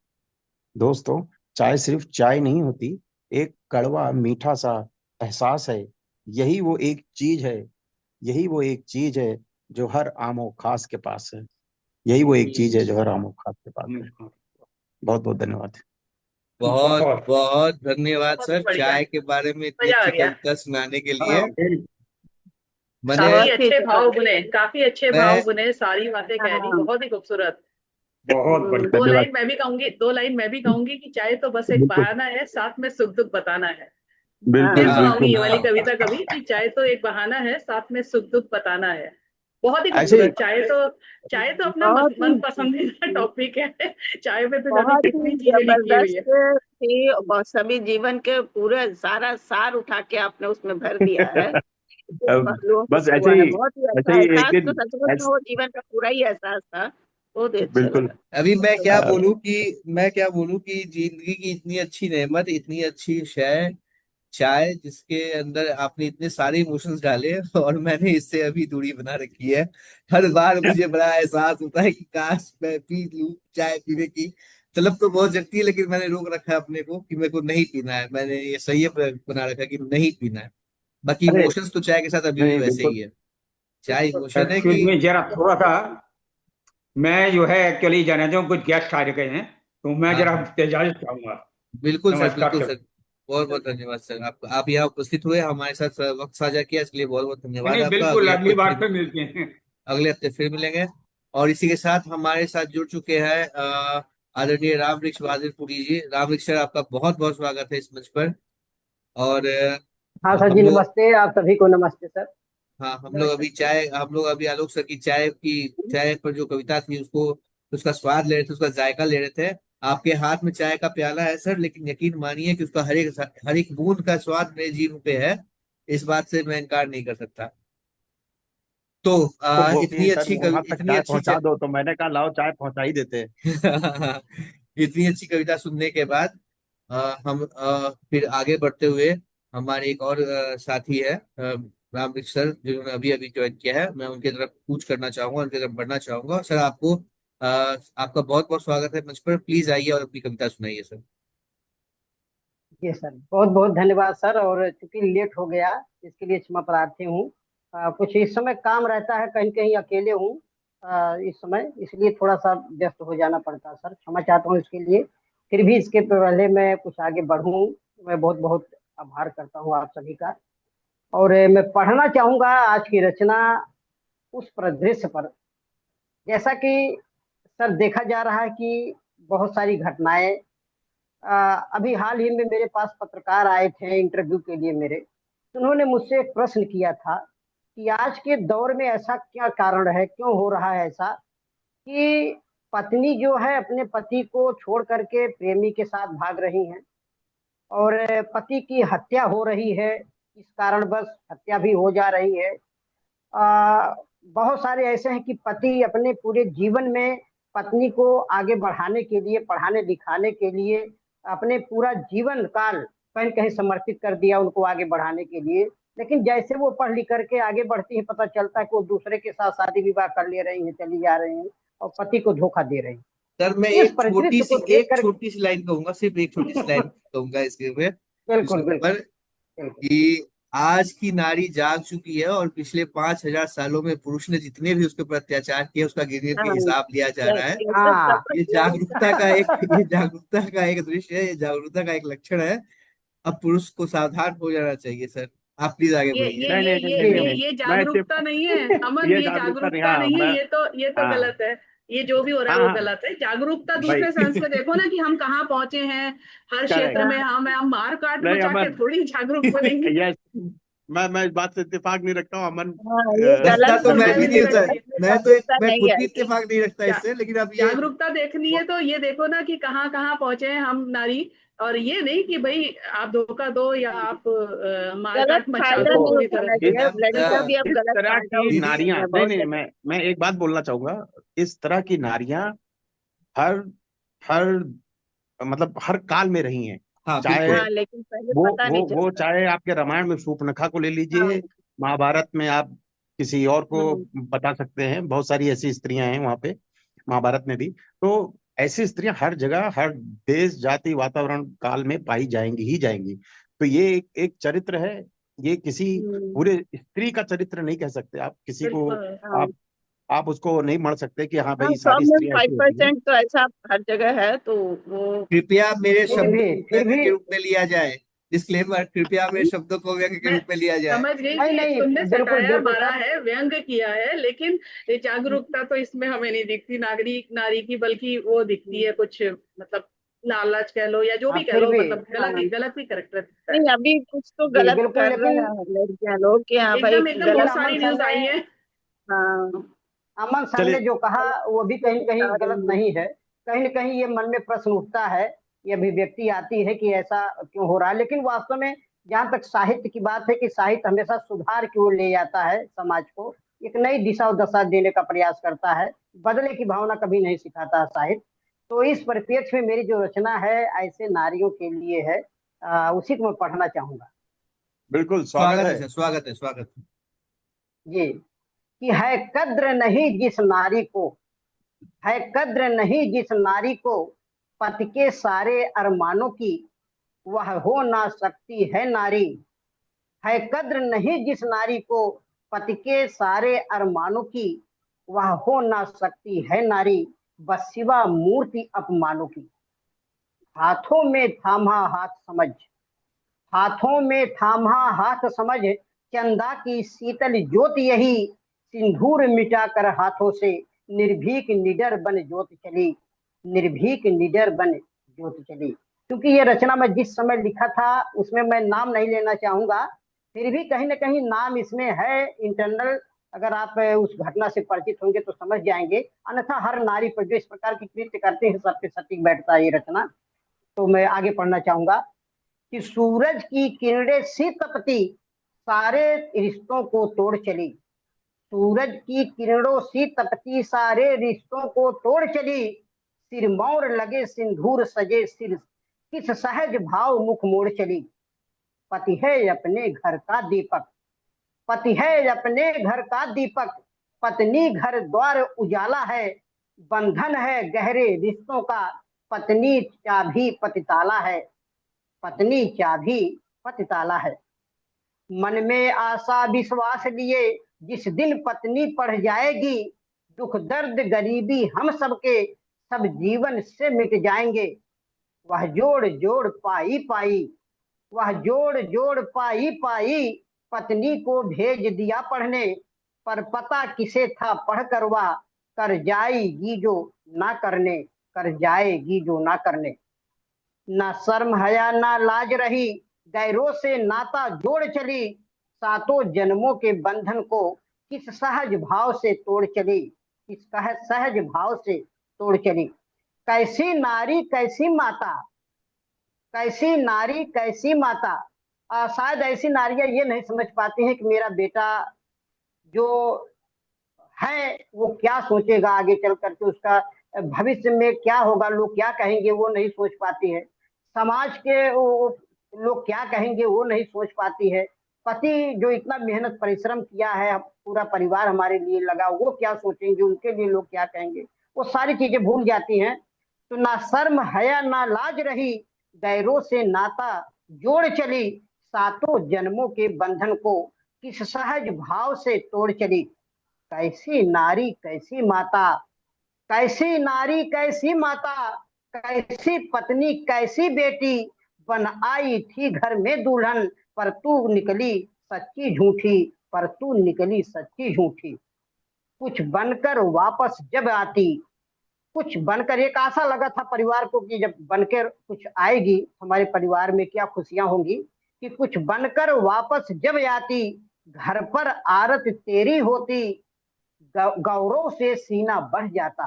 दोस्तों, चाय सिर्फ चाय नहीं होती, एक कड़वा मीठा सा एहसास है। यही वो एक चीज है, यही वो एक चीज है जो हर आमो खास के पास है। यही वो एक चीज है जो हर आमो खास के पास है। बहुत बहुत धन्यवाद। बहुत बहुत बहुत धन्यवाद बहुत सर, बढ़िया, चाय के बारे में इतनी मजा आ अच्छी गया। कविता सुनाने के लिए। हाँ, मैंने काफी बहुत ही अच्छे भाव बुने, काफी अच्छे भाव मैं बुने, सारी बातें कह दी, हाँ। बहुत ही खूबसूरत। बहुत बढ़िया। दो धन्यवाद। लाइन मैं भी कहूंगी, 2 लाइन मैं भी कहूंगी कि चाय तो बस एक बिल्कुल बहाना है, साथ में सुख दुख बताना है। बिल्कुल फिर हाँ सुनाऊंगी बिल्कुल। ये वाली हाँ कविता कभी, कि चाय तो एक बहाना है, साथ में सुख दुख बताना है। बहुत ही ऐसे ही खूबसूरत। चाय तो अपना बहुत मन ही पसंदीदा टॉपिक है। चाय पे तो जाने बहुत कितनी ही चीजें लिखी हुई जबरदस्त है। थी और सभी जीवन के पूरे सारा सार उठा के आपने उसमें भर दिया है। कुछ पहलुओं को बस छुआ है, बहुत ही ऐसे अच्छा ही एक एहसास, तो दिन सच में ऐसे, वो जीवन का पूरा ही एहसास था। बहुत ही अच्छा बिल्कुल लगा। अभी अ, मैं क्या बोलूं कि जिंदगी की इतनी अच्छी नेमत, इतनी अच्छी शय चाय, जिसके अंदर आपने इतने सारे इमोशंस डाले और मैंने इससे अभी दूरी बना रखी है। हर बार मुझे बड़ा एहसास होता है कि काश मैं पी लूं चाय पीने की तलब तो बहुत जगती है, लेकिन मैंने रोक रखा है अपने को कि मेरे को नहीं पीना है। मैंने ये संयम बना रखा है कि नहीं पीना है। बाकी अरे इमोशंस तो चाय के साथ अभी भी नहीं, वैसे बिल्कुल ही है। चाय इमोशन है एक्सक्यूज कि मी, जरा थोड़ा सा, मैं जो है एक्चुअली जाना चाहूँ, कुछ गेस्ट आ गए हैं, तो मैं हाँ जरा हाँ इजाजत चाहूंगा। बिल्कुल सर, नमस्कार बिल्कुल सर। सर। बहुत बहुत धन्यवाद सर, आप यहाँ उपस्थित हुए, हमारे साथ वक्त साझा किया, इसके लिए बहुत बहुत नहीं धन्यवाद नहीं, आपका। बिल्कुल, अगली बार फिर मिलते हैं। अगले हफ्ते फिर मिलेंगे। और इसी के साथ हमारे साथ जुड़ चुके हैं आदरणीय राम वृक्ष बहादुर पुरी जी। राम वृक्ष सर, आपका बहुत बहुत स्वागत है इस मंच पर। और हाँ सर हम जी, लोग नमस्ते, आप सभी को नमस्ते सर। हाँ हम लोग अभी आलोक सर की चाय पर जो कविता थी उसको, उसका स्वाद ले रहे थे, उसका जायका ले रहे थे। आपके हाथ में चाय का प्याला है सर, लेकिन यकीन मानिए कि उसका हर एक बूंद का स्वाद मेरे जीभ पे है। इस बात से मैं इनकार नहीं कर सकता। तो को बोलिए सर वहां तक इतनी चाय अच्छी पहुंचा दो, तो मैंने कहा लाओ चाय पहुंचा ही देते हैं। इतनी अच्छी कविता सुनने के बाद हम फिर आगे बढ़ते हुए, हमारे एक और साथी है रामकृष्ण सर, जिन्होंने अभी अभी ज्वाइन किया है। मैं उनके तरफ पूछ करना चाहूंगा, उनके तरफ बढ़ना चाहूंगा। सर आपको आपका बहुत बहुत स्वागत है मंच पर। प्लीज आइए और अपनी कविता सुनाइए सर। जी सर, बहुत बहुत धन्यवाद सर। और चूंकि लेट हो गया, इसके लिए क्षमा प्रार्थी हूँ। कुछ इस समय काम रहता है, कहीं कहीं अकेले हूँ इस समय, इसलिए थोड़ा सा व्यस्त हो जाना पड़ता है सर, क्षमा चाहता हूँ इसके लिए। फिर भी इसके पहले मैं कुछ आगे बढ़ूँ, मैं बहुत बहुत आभार करता हूँ आप सभी का। और मैं पढ़ना चाहूंगा आज की रचना उस परिदृश्य पर। जैसा कि सर देखा जा रहा है कि बहुत सारी घटनाएं, अभी हाल ही में मेरे पास पत्रकार आए थे इंटरव्यू के लिए मेरे, तो उन्होंने मुझसे एक प्रश्न किया था कि आज के दौर में ऐसा क्या कारण है, क्यों हो रहा है ऐसा कि पत्नी जो है अपने पति को छोड़ करके प्रेमी के साथ भाग रही हैं, और पति की हत्या हो रही है, इस कारण बस हत्या भी हो जा रही है। आ, बहुत सारे ऐसे हैं कि पति अपने पूरे जीवन में पत्नी को आगे बढ़ाने के लिए, पढ़ाने लिखाने के लिए अपने पूरा जीवन काल कहीं कहीं समर्पित कर दिया उनको आगे बढ़ाने के लिए। लेकिन जैसे वो पढ़ लिख करके आगे बढ़ती है, पता चलता है कि वो दूसरे के साथ शादी विवाह कर ले रही हैं, चली जा रही हैं और पति को धोखा दे रही सर मैं हैं। इस परिदृश्य को देख एक कर छोटी सी लाइन कहूंगा, सिर्फ एक छोटी सी लाइन कहूंगा बिल्कुल इसके बिल्कुल ऊपर बिल्कुल। कि आज की नारी जाग चुकी है और पिछले 5,000 सालों में पुरुष ने जितने भी उसके ऊपर अत्याचार किए उसका गिन गिन के हाँ, हिसाब लिया जा रहा है। कैसे हाँ सब किया। ये जागरूकता का एक दृश्य है, ये जागरूकता का एक लक्षण है। अब पुरुष को सावधान हो जाना चाहिए सर। आप प्लीज आगे ये बढ़िए। ये नहीं ये नहीं नहीं ये नहीं ये नहीं, ये मैं सिर्फ जागरूकता नहीं है अमन, ये ये जागरूकता नहीं, जागरूकता हाँ नहीं है, मैं, ये तो हाँ गलत है। ये जो भी हो रहा हाँ है वो हाँ गलत है। जागरूकता भाई। दूसरे सेंस में देखो ना, कि हम कहाँ पहुंचे हैं। हर क्षेत्र करेक्ट। में हम मार काट नहीं मचा के अमन, थोड़ी जागरूक बनेंगे। यस, मैं इस बात से इत्तेफाक नहीं रखता हूँ अमन। हाँ, ये रखता गलत तो है, मैं भी मैं भी नहीं नहीं होता। रखती। मैं नहीं खुद भी आएगी। इत्तेफाक नहीं रखता जा, इससे, लेकिन अब ये जागरूकता देखनी है तो ये देखो ना कि कहाँ कहाँ पहुंचे हैं हम नारी। और ये नहीं कि भाई आप धोखा दो या आप मारकाट गलत मचा फायदा दो नहीं पूरी उठाना तरह से। चाहिए। अब लड़कियां भी अब इस गलत तरह फायदा की दीदी, उठा रही नारियां, है नहीं बहुत नहीं, जगह। मैं एक बात बोलना चाहूंगा। इस तरह की नारियां हर हर मतलब हर काल में रही हैं। हाँ चाहे बिल्कुल। हाँ, लेकिन पहले वो पता वो नहीं वो चलता। चाहे आपके रामायण में शूर्पणखा को ले हाँ। लीजिए, महाभारत में आप किसी और को हम्म। बता सकते हैं, बहुत सारी ऐसी स्त्रियां हैं वहां पे, महाभारत में भी। तो ऐसी स्त्रियां हर जगह, हर देश, जाति, वातावरण, काल में पाई जाएंगी ही जाएंगी। तो ये एक चरित्र है। ये किसी हम्म। पूरे स्त्री का चरित्र नहीं कह सकते आप किसी को। बिल्कुल। हाँ आप उसको नहीं मर सकते कि हाँ हाँ, भाई सौ सारी में स्त्रियां ऐसी होती हैं। 5% तो ऐसा हर जगह है, तो वो कृपया मेरे फिर शब्दों भी को फिर व्यंग्य भी के रूप में लिया जाए। डिस्क्लेमर, कृपया मेरे शब्दों को व्यंग्य के मैं रूप में लिया जाए। समझ गई नहीं कि नहीं, तुमने बिल्कुल सटाया बिल्कुल मारा सर। है, व्यंग किया है, लेकिन ये जागरूकता तो इसमें हमें नहीं दिखती नागरिक नारी की, बल्कि वो दिखती है कुछ मतलब लालच कह लो या जो हाँ भी कह फिर लो, भी। मतलब हाँ। गलत ही करेक्टर दिखता है। नहीं, अभी कुछ तो जी गलत बिल्कुल, कर रहे लेकिन हैं लड़कियां लोग कि हाँ भाई एकदम एकदम लेकिन गलत। बहुत अमन सारी सर न्यूज ने आई है। हाँ, अमन सर ने चलिए, जो कहा वो भी कहीं कहीं बता गलत रही है। नहीं है। कहीं न कहीं ये मन में प्रश्न उठता है, ये अभिव्यक्ति आती है कि ऐसा क्यों हो रहा है। लेकिन वास्तव में जहाँ तक साहित्य की बात है कि साहित्य हमेशा सुधार की ओर ले जाता है, समाज को एक नई दिशा और दशा देने का प्रयास करता है, बदले की भावना कभी नहीं सिखाता है साहित्य। तो इस परिप्रेक्ष्य में मेरी जो रचना है ऐसे नारियों के लिए है, उसी को मैं पढ़ना चाहूंगा। बिल्कुल स्वागत स्वागत है है। सर, स्वागत है, स्वागत है। जी। कि है कद्र नहीं जिस नारी को, है कद्र नहीं जिस नारी को, पति के सारे अरमानों की, वह हो ना सकती है नारी। है कद्र नहीं जिस नारी को, पति के सारे अरमानों की, वह हो ना सकती है नारी, बस सिवा मूर्ति अपमानों की। हाथों में थामा हाथ समझ, हाथों में थामा हाथ समझ, चंदा की शीतल ज्योत यही, सिंदूर मिटाकर हाथों से, निर्भीक निडर बन ज्योत चली, निर्भीक निडर बन ज्योत चली। क्योंकि ये रचना मैं जिस समय लिखा था उसमें मैं नाम नहीं लेना चाहूंगा, फिर भी कहीं ना कहीं नाम इसमें है इंटरनल। अगर आप उस घटना से परिचित होंगे तो समझ जाएंगे, अन्यथा हर नारी पर जो इस प्रकार की कृत्य करते हैं सब पे सटीक बैठता है ये रचना। तो मैं आगे पढ़ना चाहूंगा कि सूरज की किरणें सी तपती, सारे रिश्तों को तोड़ चली, सूरज की किरणों सी तपती, सारे रिश्तों को तोड़ चली, सिरमौर लगे सिंदूर सजे सिर, किस सहज भाव मुख मोड़ चली। पति है अपने घर का दीपक, पति है अपने घर का दीपक, पत्नी घर द्वार उजाला है, बंधन है गहरे रिश्तों का, पत्नी चाबी पतिताला है, पत्नी चाबी पतिताला है। मन में आशा विश्वास लिए, जिस दिन पत्नी पढ़ जाएगी, दुख दर्द गरीबी हम सबके, सब जीवन से मिट जाएंगे। वह जोड़ जोड़ पाई पाई, वह जोड़ जोड़ पाई पाई, पत्नी को भेज दिया पढ़ने, पर पता किसे था पढ़ कर वह, कर जाएगी जो ना करने, कर जाएगी जो ना करने। ना शर्म हया ना लाज रही, गैरों से नाता जोड़ चली, सातों जन्मों के बंधन को किस सहज भाव से तोड़ चली, किस सहज भाव से तोड़ चली। कैसी नारी कैसी माता, कैसी नारी कैसी माता। शायद ऐसी नारियां ये नहीं समझ पाती हैं कि मेरा बेटा जो है वो क्या सोचेगा आगे चल करके, उसका भविष्य में क्या होगा, लोग क्या कहेंगे वो नहीं सोच पाती है, समाज के लोग क्या कहेंगे वो नहीं सोच पाती है। पति जो इतना मेहनत परिश्रम किया है, पूरा परिवार हमारे लिए लगा, वो क्या सोचेंगे, उनके लिए लोग क्या कहेंगे, वो सारी चीजें भूल जाती हैं। तो ना शर्म हया ना लाज रही, गैरों से नाता जोड़ चली, सातों जन्मों के बंधन को किस सहज भाव से तोड़ चली। कैसी नारी कैसी माता, कैसी नारी कैसी माता, कैसी पत्नी कैसी बेटी, बन आई थी घर में दुल्हन, पर तू निकली सच्ची झूठी, पर तू निकली सच्ची झूठी। कुछ बनकर वापस जब आती, कुछ बनकर, एक आशा लगा था परिवार को कि जब बनकर कुछ आएगी हमारे परिवार में क्या खुशियां होंगी, कि कुछ बनकर वापस जब आती, घर पर आरत तेरी होती, गौरव से सीना बढ़ जाता,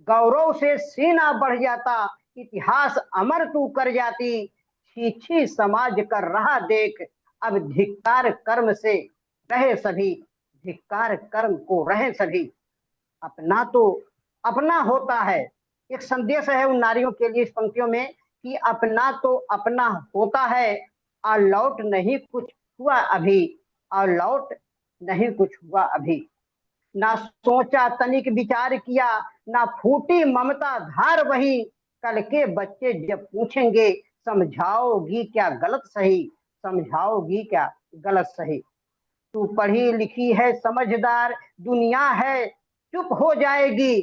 गौरव से सीना बढ़ जाता, इतिहास अमर तू कर जाती, छी छी समाज कर रहा देख, अब धिक्कार कर्म से रहे सभी, धिक्कार कर्म को रहे सभी। अपना तो अपना होता है, एक संदेश है उन नारियों के लिए इस पंक्तियों में कि अपना तो अपना होता है, और लौट नहीं कुछ हुआ अभी, और लौट नहीं कुछ हुआ अभी। ना सोचा तनिक विचार किया, ना फूटी ममता धार वही, कल के बच्चे जब पूछेंगे समझाओगी क्या गलत सही, समझाओगी क्या गलत सही। तू पढ़ी लिखी है समझदार, दुनिया है चुप हो जाएगी,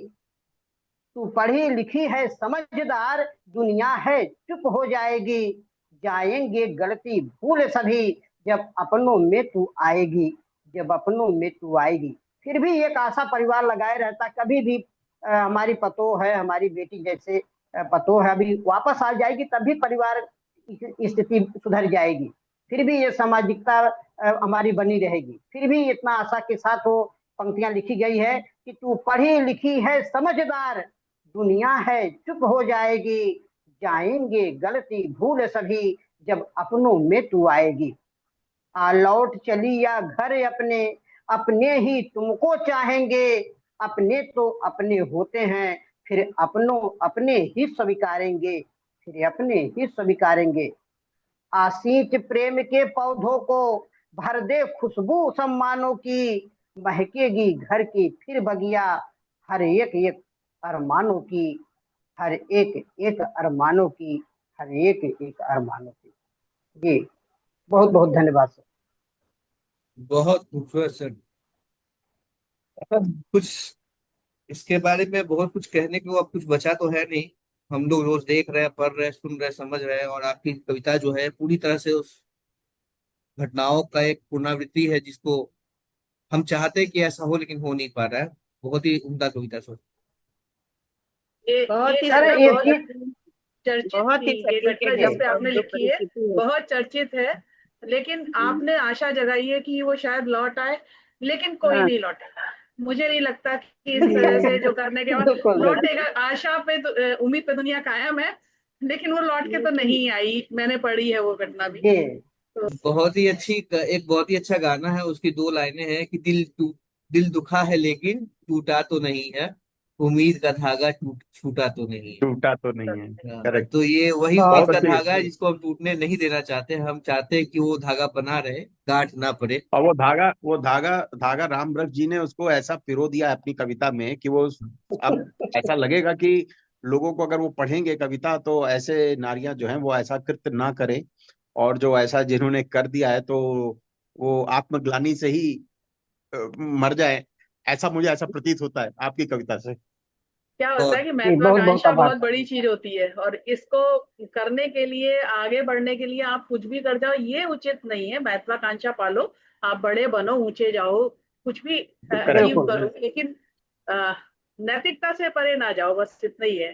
तू पढ़ी लिखी है समझदार, दुनिया है चुप हो जाएगी, जाएंगे गलती भूल सभी, जब अपनों में तू आएगी, जब अपनों में तू आएगी। फिर भी एक आशा परिवार लगाए रहता, कभी भी हमारी पतोह है, हमारी बेटी जैसे पतोह है, अभी वापस आ जाएगी तब भी परिवार की स्थिति सुधर जाएगी, फिर भी ये सामाजिकता हमारी बनी रहेगी। फिर भी इतना आशा के साथ वो पंक्तियां लिखी गई है कि तू पढ़ी लिखी है समझदार, दुनिया है चुप हो जाएगी, जाएंगे गलती भूल सभी, जब अपनों में तू आएगी। आ लौट चली या घर अपने, अपने ही तुमको चाहेंगे, अपने तो अपने होते हैं, फिर अपनों अपने ही स्वीकारेंगे, फिर अपने ही स्वीकारेंगे। आसीच प्रेम के पौधों को भर दे खुशबू सम्मानों की, महकेगी घर की फिर बगिया, हर एक एक अरमानों की, हर एक एक अरमानों की, हर एक एक अरमानों की। जी बहुत बहुत धन्यवाद सर। बहुत खूबसूरत सर। कुछ इसके बारे में बहुत कुछ कहने को अब कुछ बचा तो है नहीं। हम लोग रोज देख रहे हैं, पढ़ रहे हैं, सुन रहे हैं, समझ रहे हैं, और आपकी कविता जो है पूरी तरह से उस घटनाओं का एक पुनरावृत्ति है जिसको हम चाहते हैं कि ऐसा हो, लेकिन हो नहीं पा रहा है। बहुत ही उम्दा कविता सर। बहुत ही सर घटना एक बहुत चीज, चर्चित बहुत थी, ही ये सटीक घटना है जिस पे जब आपने जो लिखी है परिस्थिति है। बहुत चर्चित है, लेकिन आपने आशा जगाई है कि वो शायद लौट आए, लेकिन कोई हाँ, नहीं लौटेगा। मुझे नहीं लगता कि इस तरह से जो करने के बाद बिल्कुल बिल्कुल। लौटेगा। आशा पे तो उम्मीद पे दुनिया कायम है, लेकिन वो लौट के तो नहीं आई। मैंने पढ़ी है वो घटना भी। जी तो बहुत ही अच्छी, एक बहुत ही अच्छा गाना है, उसकी दो लाइनें हैं कि दिल दुखा है लेकिन टूटा तो नहीं है, उम्मीद का धागा छूटा तो नहीं है। टूटा तो नहीं है। हाँ, करेक्ट। तो ये वही उम्मीद बहुत बहुत का अच्छी। धागा है जिसको हम टूटने नहीं देना चाहते। हम चाहते हैं कि वो धागा बना रहे, गांठ ना पड़े। और वो धागा धागा रामभक्त जी ने उसको ऐसा पिरो दिया है अपनी कविता में कि वो अब ऐसा लगेगा कि लोगों को अगर वो पढ़ेंगे कविता तो ऐसे नारियां जो हैं वो ऐसा कृत्य ना करें, और जो ऐसा जिन्होंने कर दिया है तो वो आत्मग्लानि से ही मर जाए। ऐसा मुझे ऐसा प्रतीत होता है आपकी कविता से। क्या होता है और कि जी बहुत बहुत महत्वाकांक्षा आभार बहुत सर। बड़ी चीज होती है, और इसको करने के लिए, आगे बढ़ने के लिए आप कुछ भी कर जाओ ये उचित नहीं है। महत्वाकांक्षा पालो, आप बड़े बनो, ऊंचे जाओ, कुछ भी अचीव बिल्कुल करो, लेकिन अ, नैतिकता से परे ना जाओ, बस इतना ही है।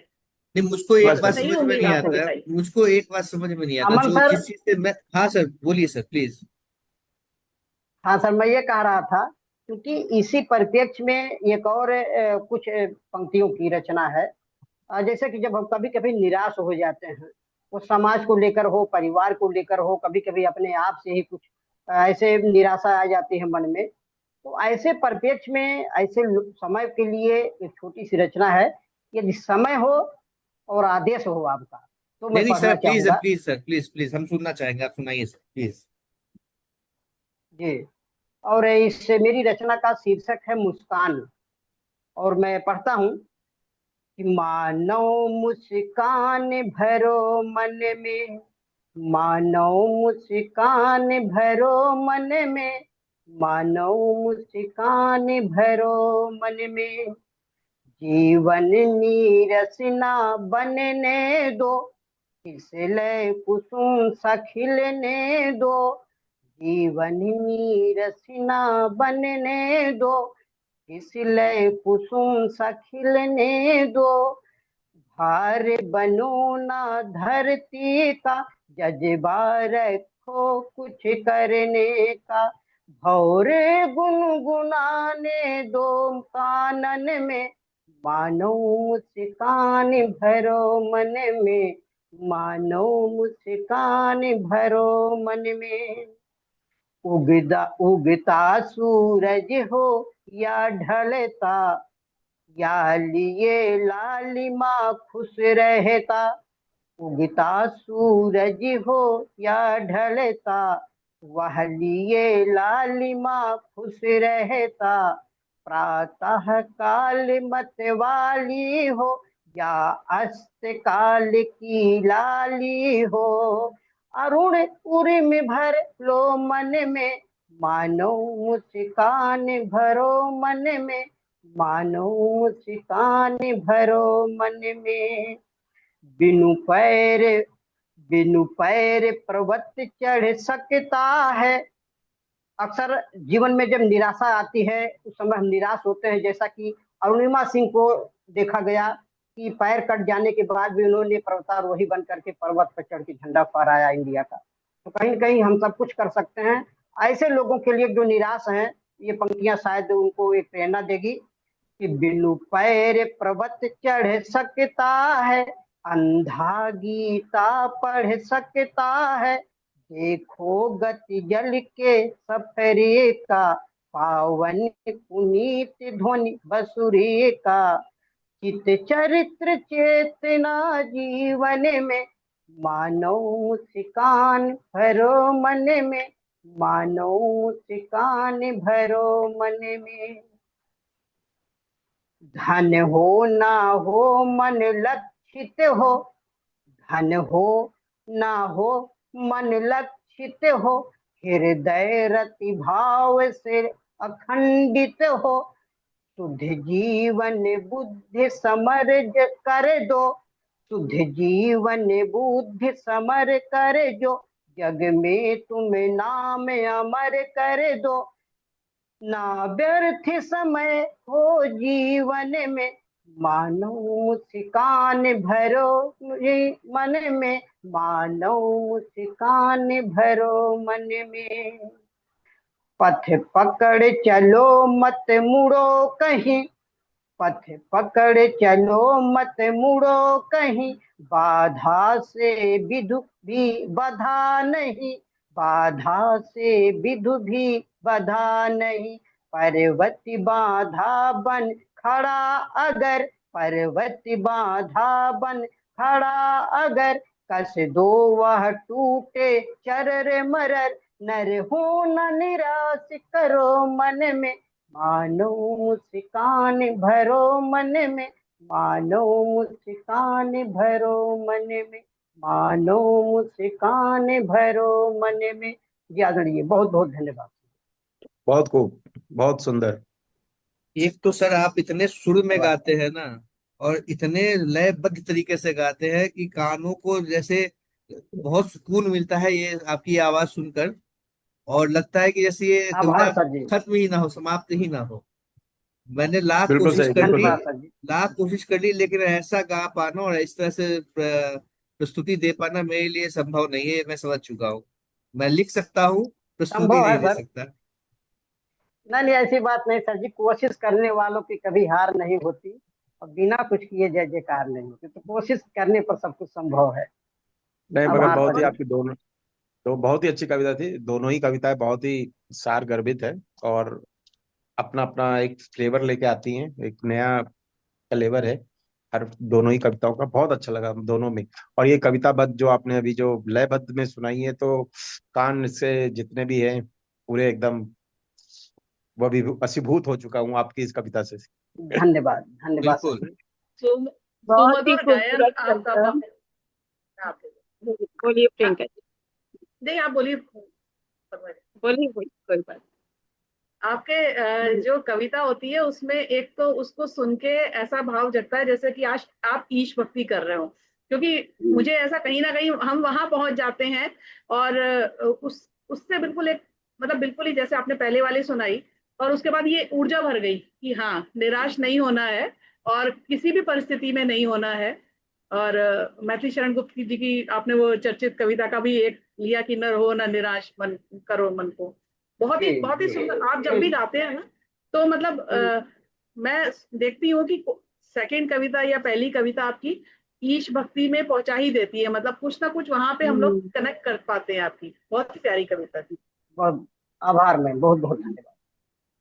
नहीं, मुझको एक बस बात बस। सही समझ में उम्मीद नहीं आपने आता है। दिखाई। मुझको एक बात समझ में नहीं आता, अमन जो सर। जिस चीज से मैं, हाँ सर बोलिए सर प्लीज। हाँ सर मैं ये कह रहा था, क्योंकि इसी परिप्रेक्ष्य में एक और कुछ पंक्तियों की रचना है। जैसे कि जब हम कभी कभी निराश हो जाते हैं, वो समाज को लेकर हो, परिवार को लेकर हो, कभी कभी अपने आप से ही कुछ ऐसे निराशा आ जाती है मन में, तो ऐसे परिप्रेक्ष्य में ऐसे समय के लिए एक छोटी सी रचना है। यदि समय हो और आदेश हो आपका तो नहीं मैं नहीं सर, पढ़ना प्लीज चाहूंगा। प्लीज सर, प्लीज प्लीज, हम सुनना चाहेंगे, आप सुनाइए सर प्लीज। जी। और इस मेरी रचना का शीर्षक है मुस्कान, और मैं पढ़ता हूँ कि मानो मुस्कान भरो मन में, मानो मुस्कान भरो मन में, मानो मुस्कान भरो मन में, जीवन नीरस ना बनने दो, इसलिए कुसुम सा खिलने दो, जीवन नीरस ना बनने दो, इसलिए कुसुम सा खिलने दो, भार बनो ना धरती का, जज्बा रखो कुछ करने का, भौरे गुनगुनाने दो कानन में, मानो मुस्कान भरो मन में, मानो मुस्कान भरो मन में। उगता सूरज हो या ढलता, या लिए लालिमा खुश रहता। उगता सूरज हो या ढलता, वह लिए लालिमा खुश रहता। प्रातः काल मतवाली हो या अस्त काल की लाली हो, अरुण उर्मि भर लो मन में, मानो मुस्कान भरो मन में, मानो मुस्कान भरो मन में। बिनु पैर बिनु पैर पर्वत चढ़ सकता है। अक्सर जीवन में जब निराशा आती है उस समय हम निराश होते हैं, जैसा कि अरुणिमा सिंह को देखा गया कि पैर कट जाने के बाद भी उन्होंने पर्वतारोही बन करके पर्वत पर चढ़ के झंडा फहराया इंडिया का। तो कहीं न कहीं हम सब कुछ कर सकते हैं। ऐसे लोगों के लिए जो निराश हैं, ये पंक्तियां शायद उनको एक प्रेरणा देगी कि बिनु पैर पर्वत चढ़ सकता है, अंधा गीता पढ़ सकता है। देखो गति जल के सफरे का, पावन पुनीत ध्वनि बसुरी का। चित चरित्र चेतना जीवन में, मानो मुस्कान भरो मन में, मानो मुस्कान भरो मन में। धन हो ना हो मन लक्षित हो, धन हो ना हो मन लक्षित हो, हृदय रति भाव से अखंडित हो। शुद्ध जीवन बुद्धि समर कर दो, शुद्ध जीवन बुद्धि समर कर जो, जग में तुम नाम अमर कर दो। ना व्यर्थ समय हो जीवन में, मानो मुस्कान भरो मन में, मानो मुस्कान भरो मन में। पथ पकड़ चलो मत मुड़ो कहीं, पथ पकड़ चलो मत मुड़ो कहीं। बाधा से विधु भी बधा नहीं, बाधा से विधु भी बधा नहीं। पर्वत बाधा बन खड़ा अगर, पर्वत बाधा बन खड़ा अगर। कस दो वह टूटे चरर मरर, नर हो न निराश करो मन में, मानो मुस्कान भरो मन में, मानो मुस्कान भरो मन में, मानो मुस्कान भरो मन में। जी आदरणीय, बहुत बहुत धन्यवाद। बहुत खूब, बहुत सुंदर। एक तो सर आप इतने सुर में गाते हैं ना, और इतने लयबद्ध तरीके से गाते हैं कि कानों को जैसे बहुत सुकून मिलता है ये आपकी आवाज सुनकर। और लगता है कि जैसे ये कविता आभार सर जी, खत्म ही ना हो, समाप्त ही ना हो। मैंने लाख बिल्कुल कोशिश सही, कर ली, बिल्कुल धन्यवाद सही। सर जी। लाख कोशिश कर ली, लेकिन ऐसा गा पाना और इस तरह से प्रस्तुति दे पाना मेरे लिए संभव नहीं है, मैं समझ चुका हूँ। मैं लिख सकता हूँ, प्रस्तुति संभव है नहीं दे सर। सकता। नहीं नहीं, ऐसी बात नहीं सर जी, कोशिश करने वालों की कभी हार नहीं होती, और बिना कुछ किए जय जयकार नहीं होती। तो कोशिश करने पर सब कुछ संभव है। नहीं, मगर आभार बहुत सर ही जी। आपकी दोनों, तो बहुत ही अच्छी कविता थी। दोनों ही कविताएं बहुत ही सार गर्भित है, और अपना अपना एक फ्लेवर लेके आती हैं, एक नया फ्लेवर है हर दोनों ही कविताओं का। बहुत अच्छा लगा दोनों में। और ये कविताबद्ध जो आपने अभी जो लयबद्ध में सुनाई है, तो कान से जितने भी हैं पूरे एकदम वह भी वशीभूत हो चुका हूँ आपकी इस कविता से। धन्यवाद, धन्यवाद सर बिल्कुल। जी। बहुत ही सुमधुर गायन खूबसूरत आपका। कविता। आप बोलिए प्रियंका जी, नहीं, आप बोलिए। बोलिए बोलिए, कोई बात आपके नहीं। जो कविता होती है उसमें एक तो उसको सुन के ऐसा भाव जगता है जैसे कि आज आप ईश भक्ति कर रहे हो, क्योंकि मुझे ऐसा कहीं ना कहीं हम वहां पहुंच जाते हैं। और उससे बिल्कुल एक मतलब बिल्कुल ही जैसे आपने पहले वाली सुनाई, और उसके बाद ये ऊर्जा भर गई कि हाँ, निराश नहीं होना है और किसी भी परिस्थिति में नहीं होना है। और मैथिली शरण गुप्त जी की आपने वो चर्चित कविता का भी एक लिया कि न हो न निराश मन करो मन को। बहुत ही सुंदर। आप जब भी गाते हैं ना, तो मतलब मैं देखती हूँ कि सेकंड कविता या पहली कविता आपकी ईश भक्ति में पहुंचा ही देती है, मतलब कुछ ना कुछ वहां पे हम लोग कनेक्ट कर पाते हैं। आपकी बहुत ही प्यारी कविता थी। बहुत आभार मैम, बहुत बहुत धन्यवाद।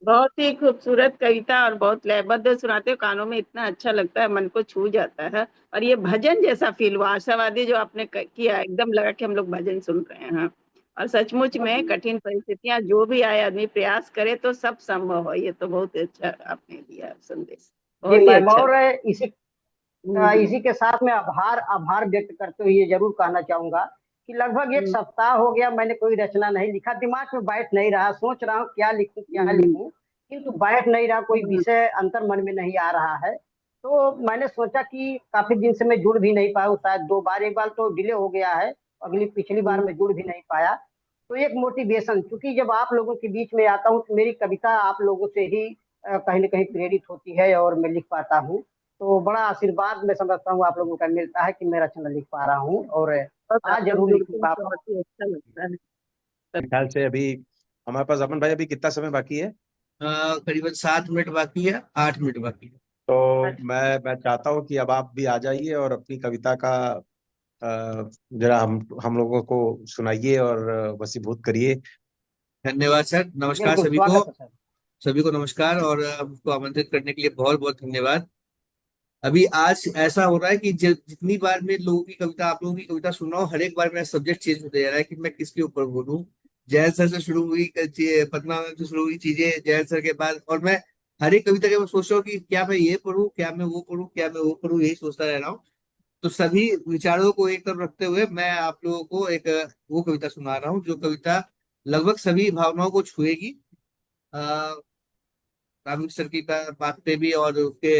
बहुत ही खूबसूरत कविता और बहुत लयबद्ध सुनाते हो, कानों में इतना अच्छा लगता है, मन को छू जाता है। और ये भजन जैसा फील हुआ, आशावादी जो आपने किया, एकदम लगा कि हम लोग भजन सुन रहे हैं। और सचमुच में कठिन परिस्थितियां जो भी आए, आदमी प्रयास करे तो सब संभव हो। ये तो बहुत अच्छा आपने दिया संदेश, जी बहुत ही मैम, अच्छा। और इसी हम्म, इसी के साथ में आभार आभार व्यक्त करते हुए ये जरूर कहना चाहूंगा कि लगभग एक हम्म, सप्ताह हो गया मैंने कोई रचना नहीं लिखा, दिमाग में बैठ नहीं रहा, सोच रहा हूँ क्या हम्म, लिखूं, किंतु बैठ नहीं रहा, कोई हम्म, विषय अंतर मन में नहीं आ रहा है। तो मैंने सोचा कि काफी दिन से मैं जुड़ भी नहीं पाया हूँ, शायद 2 बार, एक बार तो डिले हो गया है, पिछली बार हम्म, मैं जुड़ भी नहीं पाया। तो एक मोटिवेशन, क्योंकि जब आप लोगों के बीच में आता हूँ तो मेरी कविता आप लोगों से ही कहीं ना कहीं प्रेरित होती है और मैं लिख पाता हूँ। तो बड़ा आशीर्वाद मैं समझता हूँ आप लोगों का मिलता है कि मैं रचना लिख पा रहा हूँ, और बहुत आप आज लोग जरूर जुड़ते हैं लिखूंगा तो आपका। बहुत ही अच्छा लगता है। मेरे ख्याल से अभी हमारे पास, अमन भाई, अभी कितना समय बाकी है? करीबन 7 मिनट बाकी है, 8 मिनट बाकी है। तो मैं चाहता हूँ कि अब आप भी आ जाइए और अपनी कविता का जरा हम लोगों को सुनाइए और वसीभूत करिए। धन्यवाद सर, नमस्कार बिल्कुल सभी को। स्वागत है सर। सभी को नमस्कार, और मुझको आमंत्रित करने के लिए बहुत बहुत धन्यवाद। अभी आज ऐसा हो रहा है कि जितनी बार मैं लोगों की कविता, आप लोगों की कविता सुन रहा हूँ, हर एक बार मेरा सब्जेक्ट चेंज होते जा रहा है कि मैं किसके ऊपर बोलूं। जयंत सर से शुरू हुई पद्मा मैम से शुरू हुई चीजें, जयंत सर के बाद, और मैं हर एक कविता के बाद सोच रहा हूँ कि क्या मैं ये पढ़ूं, क्या मैं वो पढ़ूं, क्या मैं वो पढ़ूं, यही सोचता रह रहा हूँ। तो सभी विचारों को एक तरफ रखते हुए मैं आप लोगों को एक वो कविता सुना रहा हूँ, जो कविता लगभग सभी भावनाओं को छुएगी। रामलिंग सर की बात पे भी और उसके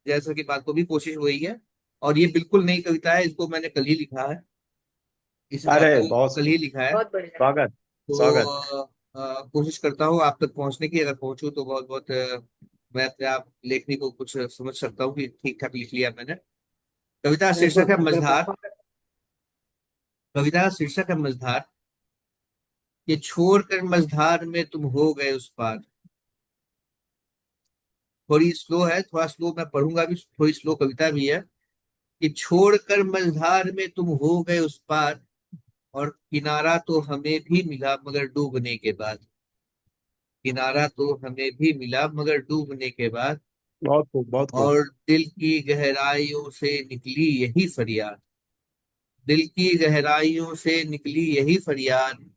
जय सर की बात को भी कोशिश हुई है। और ये बिल्कुल नई कविता है, इसको मैंने कल ही लिखा है, अरे कल बहुत कल ही लिखा है। बहुत बढ़िया। स्वागत, स्वागत। तो कोशिश करता हूँ आप तक पहुंचने की, अगर पहुंचूं तो बहुत बहुत मैं अपने आप लेखनी को कुछ समझ सकता हूँ कि ठीक ठाक लिख लिया मैंने। कविता का बिल्कुल शीर्षक है सर, बिल्कुल मझधार। स्वागत। कविता का शीर्षक है मझधार। ये छोड़कर मझधार में तुम हो गए उस पार। थोड़ी स्लो है, थोड़ा स्लो मैं पढ़ूंगा भी, थोड़ी स्लो कविता भी है। कि छोड़कर मझधार में तुम हो गए उस पार, और किनारा तो हमें भी मिला मगर डूबने के बाद। किनारा तो हमें भी मिला मगर डूबने के बाद। बहुत खूब, बहुत खूब। और दिल की गहराइयों से निकली यही फरियाद। दिल की गहराइयों से निकली यही फरियाद।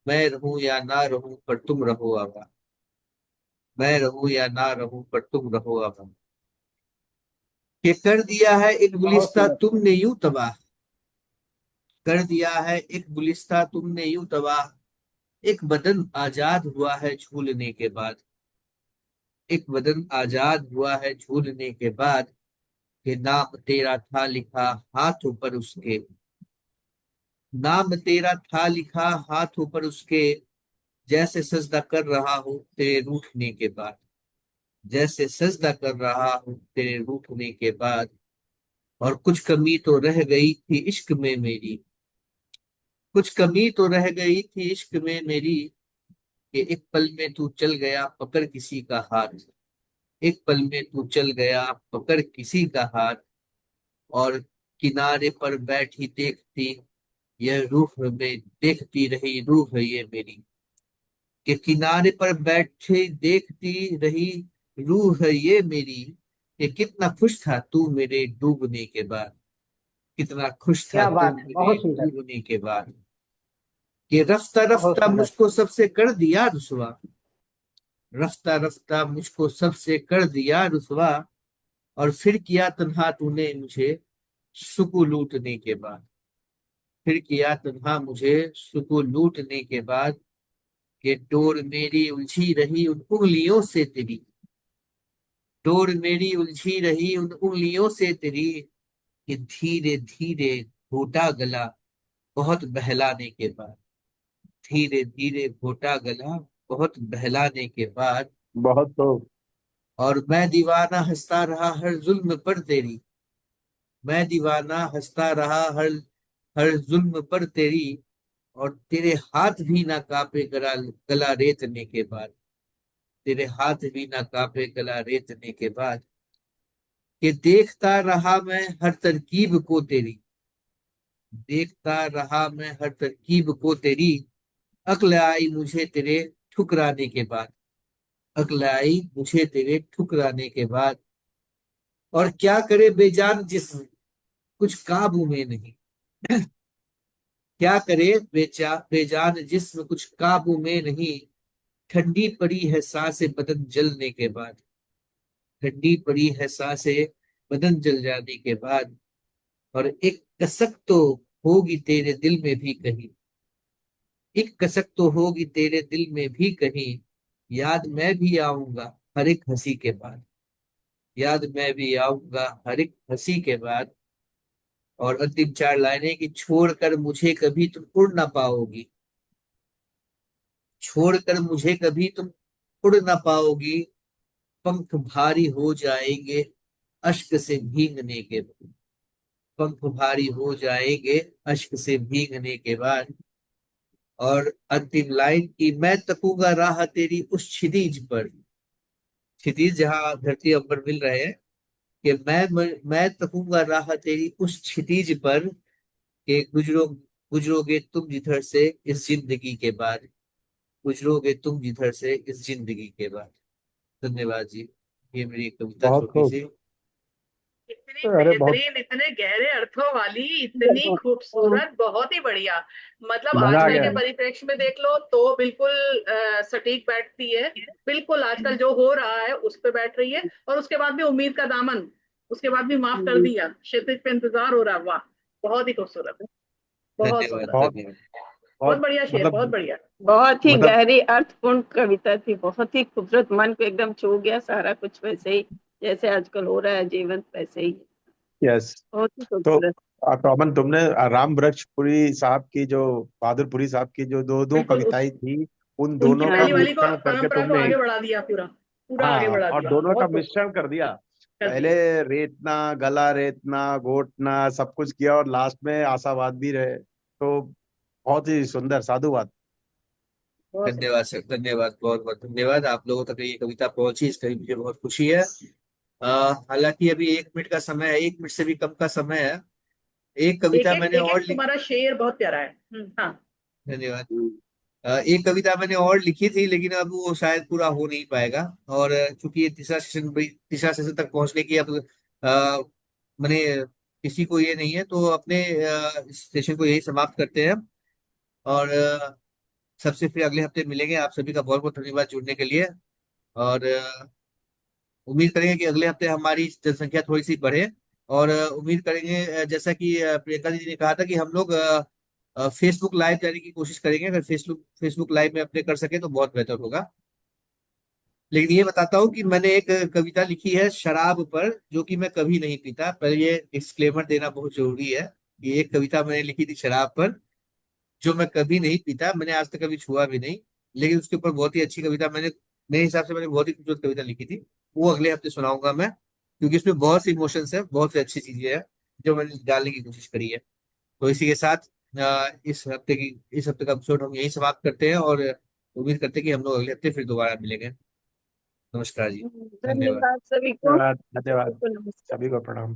मैं रहूं या ना रहूं पर तुम रहो आबाद। मैं रहूं या ना रहूं पर तुम रहो आबाद। कि कर दिया है एक बहुत गुलिस्ता सुंदर सर। तुमने यूं तबाह। कर दिया है एक गुलिस्ता तुमने यूं तबाह। एक बदन आजाद हुआ है झूलने के बाद। एक बदन आजाद हुआ है झूलने के बाद। कि नाम तेरा था लिखा हाथों पर उसके। नाम तेरा था लिखा हाथों पर उसके। जैसे सजदा कर रहा हूँ तेरे रूठने के बाद। जैसे सजदा कर रहा हूँ तेरे रूठने के बाद। और कुछ कमी तो रह गई थी इश्क में मेरी। कुछ कमी तो रह गई थी इश्क में मेरी। कि एक पल में तू चल गया पकड़ किसी का हाथ। एक पल में तू चल गया पकड़ किसी का हाथ। और किनारे पर बैठी देखती यह रूह में देखती रही रूह है ये मेरी। कि किनारे पर बैठी देखती रही रूह है ये मेरी। कि कितना खुश था तू मेरे डूबने के बाद। कितना खुश था क्या तू बात है, मेरे बहुत सुंदर, डूबने के बाद। कि रफ्ता बहुत रफ्ता सुंदर मुझको सर। सबसे कर दिया रुसवा। रफ्ता रफ्ता मुझको सबसे कर दिया रुसवा। और फिर किया तन्हा तूने मुझे सुकू लूटने के बाद। फिर किया तन्हा मुझे सुकू लूटने के बाद। कि डोर मेरी उलझी रही उन उंगलियों से तेरी। डोर मेरी उलझी रही उन उंगलियों से तेरी। कि धीरे धीरे घोटा गला बहुत बहलाने के बाद। धीरे धीरे घोटा गला बहुत बहलाने के बाद। बहुत खूब। और मैं दीवाना हंसता रहा हर जुल्म पर तेरी। मैं दीवाना हंसता रहा हर हर जुल्म पर तेरी। और तेरे हाथ भी ना कांपे गला गला रेतने के बाद। तेरे हाथ भी ना कांपे गला रेतने के बाद। कि देखता रहा मैं हर तरकीब को तेरी, देखता रहा मैं हर तरकीब को तेरी, अक्ल आई मुझे तेरे ठुकराने के बाद, अक्ल आई मुझे तेरे ठुकराने के बाद। और क्या करे बेजान जिस्म कुछ काबू में नहीं, क्या करे बेजान जिस्म कुछ काबू में नहीं, ठंडी पड़ी है सांसें बदन जलने के बाद, ठंडी पड़ी है सांसें बदन जल जाने के बाद। और एक कसक तो होगी तेरे दिल में भी कहीं, एक कसक तो होगी तेरे दिल में भी कहीं, याद मैं भी आऊंगा हर एक हंसी के बाद, याद मैं भी आऊंगा हर एक हंसी के बाद। और अंतिम चार लाइनें कि छोड़कर मुझे कभी तुम उड़ ना पाओगी, छोड़कर मुझे कभी तुम उड़ ना पाओगी, पंख भारी हो जाएंगे अश्क से भीगने के बाद, पंख भारी हो जाएंगे अश्क से भीगने के बाद। और अंतिम लाइन की मैं तकूंगा राह तेरी उस क्षितिज पर, क्षितिज जहां धरती अंबर मिल रहे हैं, कि मैं तकूंगा राह तेरी उस क्षितिज पर, कि गुजरोगे तुम जिधर से इस जिंदगी के बाद, गुजरोगे तुम जिधर से इस जिंदगी के बाद। धन्यवाद जी। ये मेरी एक कविता बहुत छोटी खूब। सी। इतनी अरे बहुत बेहतरीन, इतने गहरे अर्थों वाली, इतनी खूबसूरत, बहुत ही बढ़िया। मतलब मजा आ आजकल गया के है। परिप्रेक्ष्य में देख लो तो बिल्कुल सटीक बैठती है, बिल्कुल आजकल जो हो रहा है उस पे बैठ रही है। और उसके बाद भी उम्मीद का दामन, उसके बाद भी माफ कर दिया, क्षितिज पे इंतजार हो रहा। वाह, बहुत ही खूबसूरत, बहुत धन्यवाद सुंदर, बहुत धन्यवाद। बहुत बहुत बढ़िया शेर, बहुत मतलब बढ़िया। बहुत ही मतलब गहरी अर्थपूर्ण कविता थी, बहुत ही खूबसूरत, मन को एकदम छू गया सारा कुछ, वैसे ही जैसे आजकल हो रहा है जीवन वैसे ही, यस। बहुत ही तो खूबसूरत। टॉमन, तुमने राम वृक्षपुरी साहब की जो, बहादुरपुरी साहब की जो दो दो बिल्कुल उस कविताएं थी, उन उनकी दोनों का पहली वाली को, मिश्रण करके परंपरा को तुमने, आगे बढ़ा दिया, पूरा पूरा आगे हाँ, बढ़ा और दिया, दोनों का बहुत खूबसूरत मिश्रण कर दिया। कर पहले दिया। रेतना, गला रेतना, घोटना सब कुछ किया, और लास्ट में आशावाद भी रहे। तो बहुत ही सुंदर, साधुवाद। बहुत सुंदर। धन्यवाद सर, धन्यवाद, बहुत बहुत धन्यवाद। आप लोगों तक ये कविता पहुंची, इसके लिए मुझे बहुत खुशी है। हालांकि अभी 1 मिनट का समय है, 1 मिनट से भी कम का समय है। एक कविता मैंने एक और एक तुम्हारा शेर बहुत प्यारा है। हाँ। धन्यवाद। एक कविता मैंने और लिखी थी, लेकिन अब वो शायद पूरा हो नहीं पाएगा। और चूंकि ये तीसरा सेशन तक पहुंचने की अब मैंने किसी को ये नहीं है, तो अपने इस सेशन को यही समाप्त करते हैं। और सबसे फिर अगले हफ्ते मिलेंगे। आप सभी का बहुत बहुत धन्यवाद जुड़ने के लिए। और उम्मीद करेंगे कि अगले हफ्ते हमारी जनसंख्या थोड़ी सी बढ़े। और उम्मीद करेंगे जैसा कि प्रियंका दीदी ने कहा था कि हम लोग फेसबुक लाइव जाने की कोशिश करेंगे। अगर फेसबुक फेसबुक लाइव में अपने कर सके तो बहुत बेहतर होगा। लेकिन ये बताता हूँ कि मैंने एक कविता लिखी है शराब पर, जो कि मैं कभी नहीं पीता। पहले ये डिस्क्लेमर देना बहुत जरूरी है कि एक कविता मैंने लिखी थी शराब पर, जो मैं कभी नहीं पीता, मैंने आज तक कभी छुआ भी नहीं। लेकिन उसके ऊपर बहुत ही अच्छी कविता मैंने, मेरे हिसाब से मैंने बहुत ही खूबसूरत कविता लिखी थी। वो अगले हफ्ते सुनाऊंगा मैं, क्योंकि इसमें बहुत सी इमोशंस है, बहुत सी अच्छी चीजें हैं जो मैंने डालने की कोशिश करी है। तो इसी के साथ इस हफ्ते का एपिसोड हम यही समाप्त करते हैं। और उम्मीद करते हैं कि हम लोग अगले हफ्ते फिर दोबारा मिलेंगे। नमस्कार जी। धन्यवाद। धन्यवाद सभी को, धन्यवाद, सभी धन्यवाद। को नमस्कार। सभी को प्रणाम।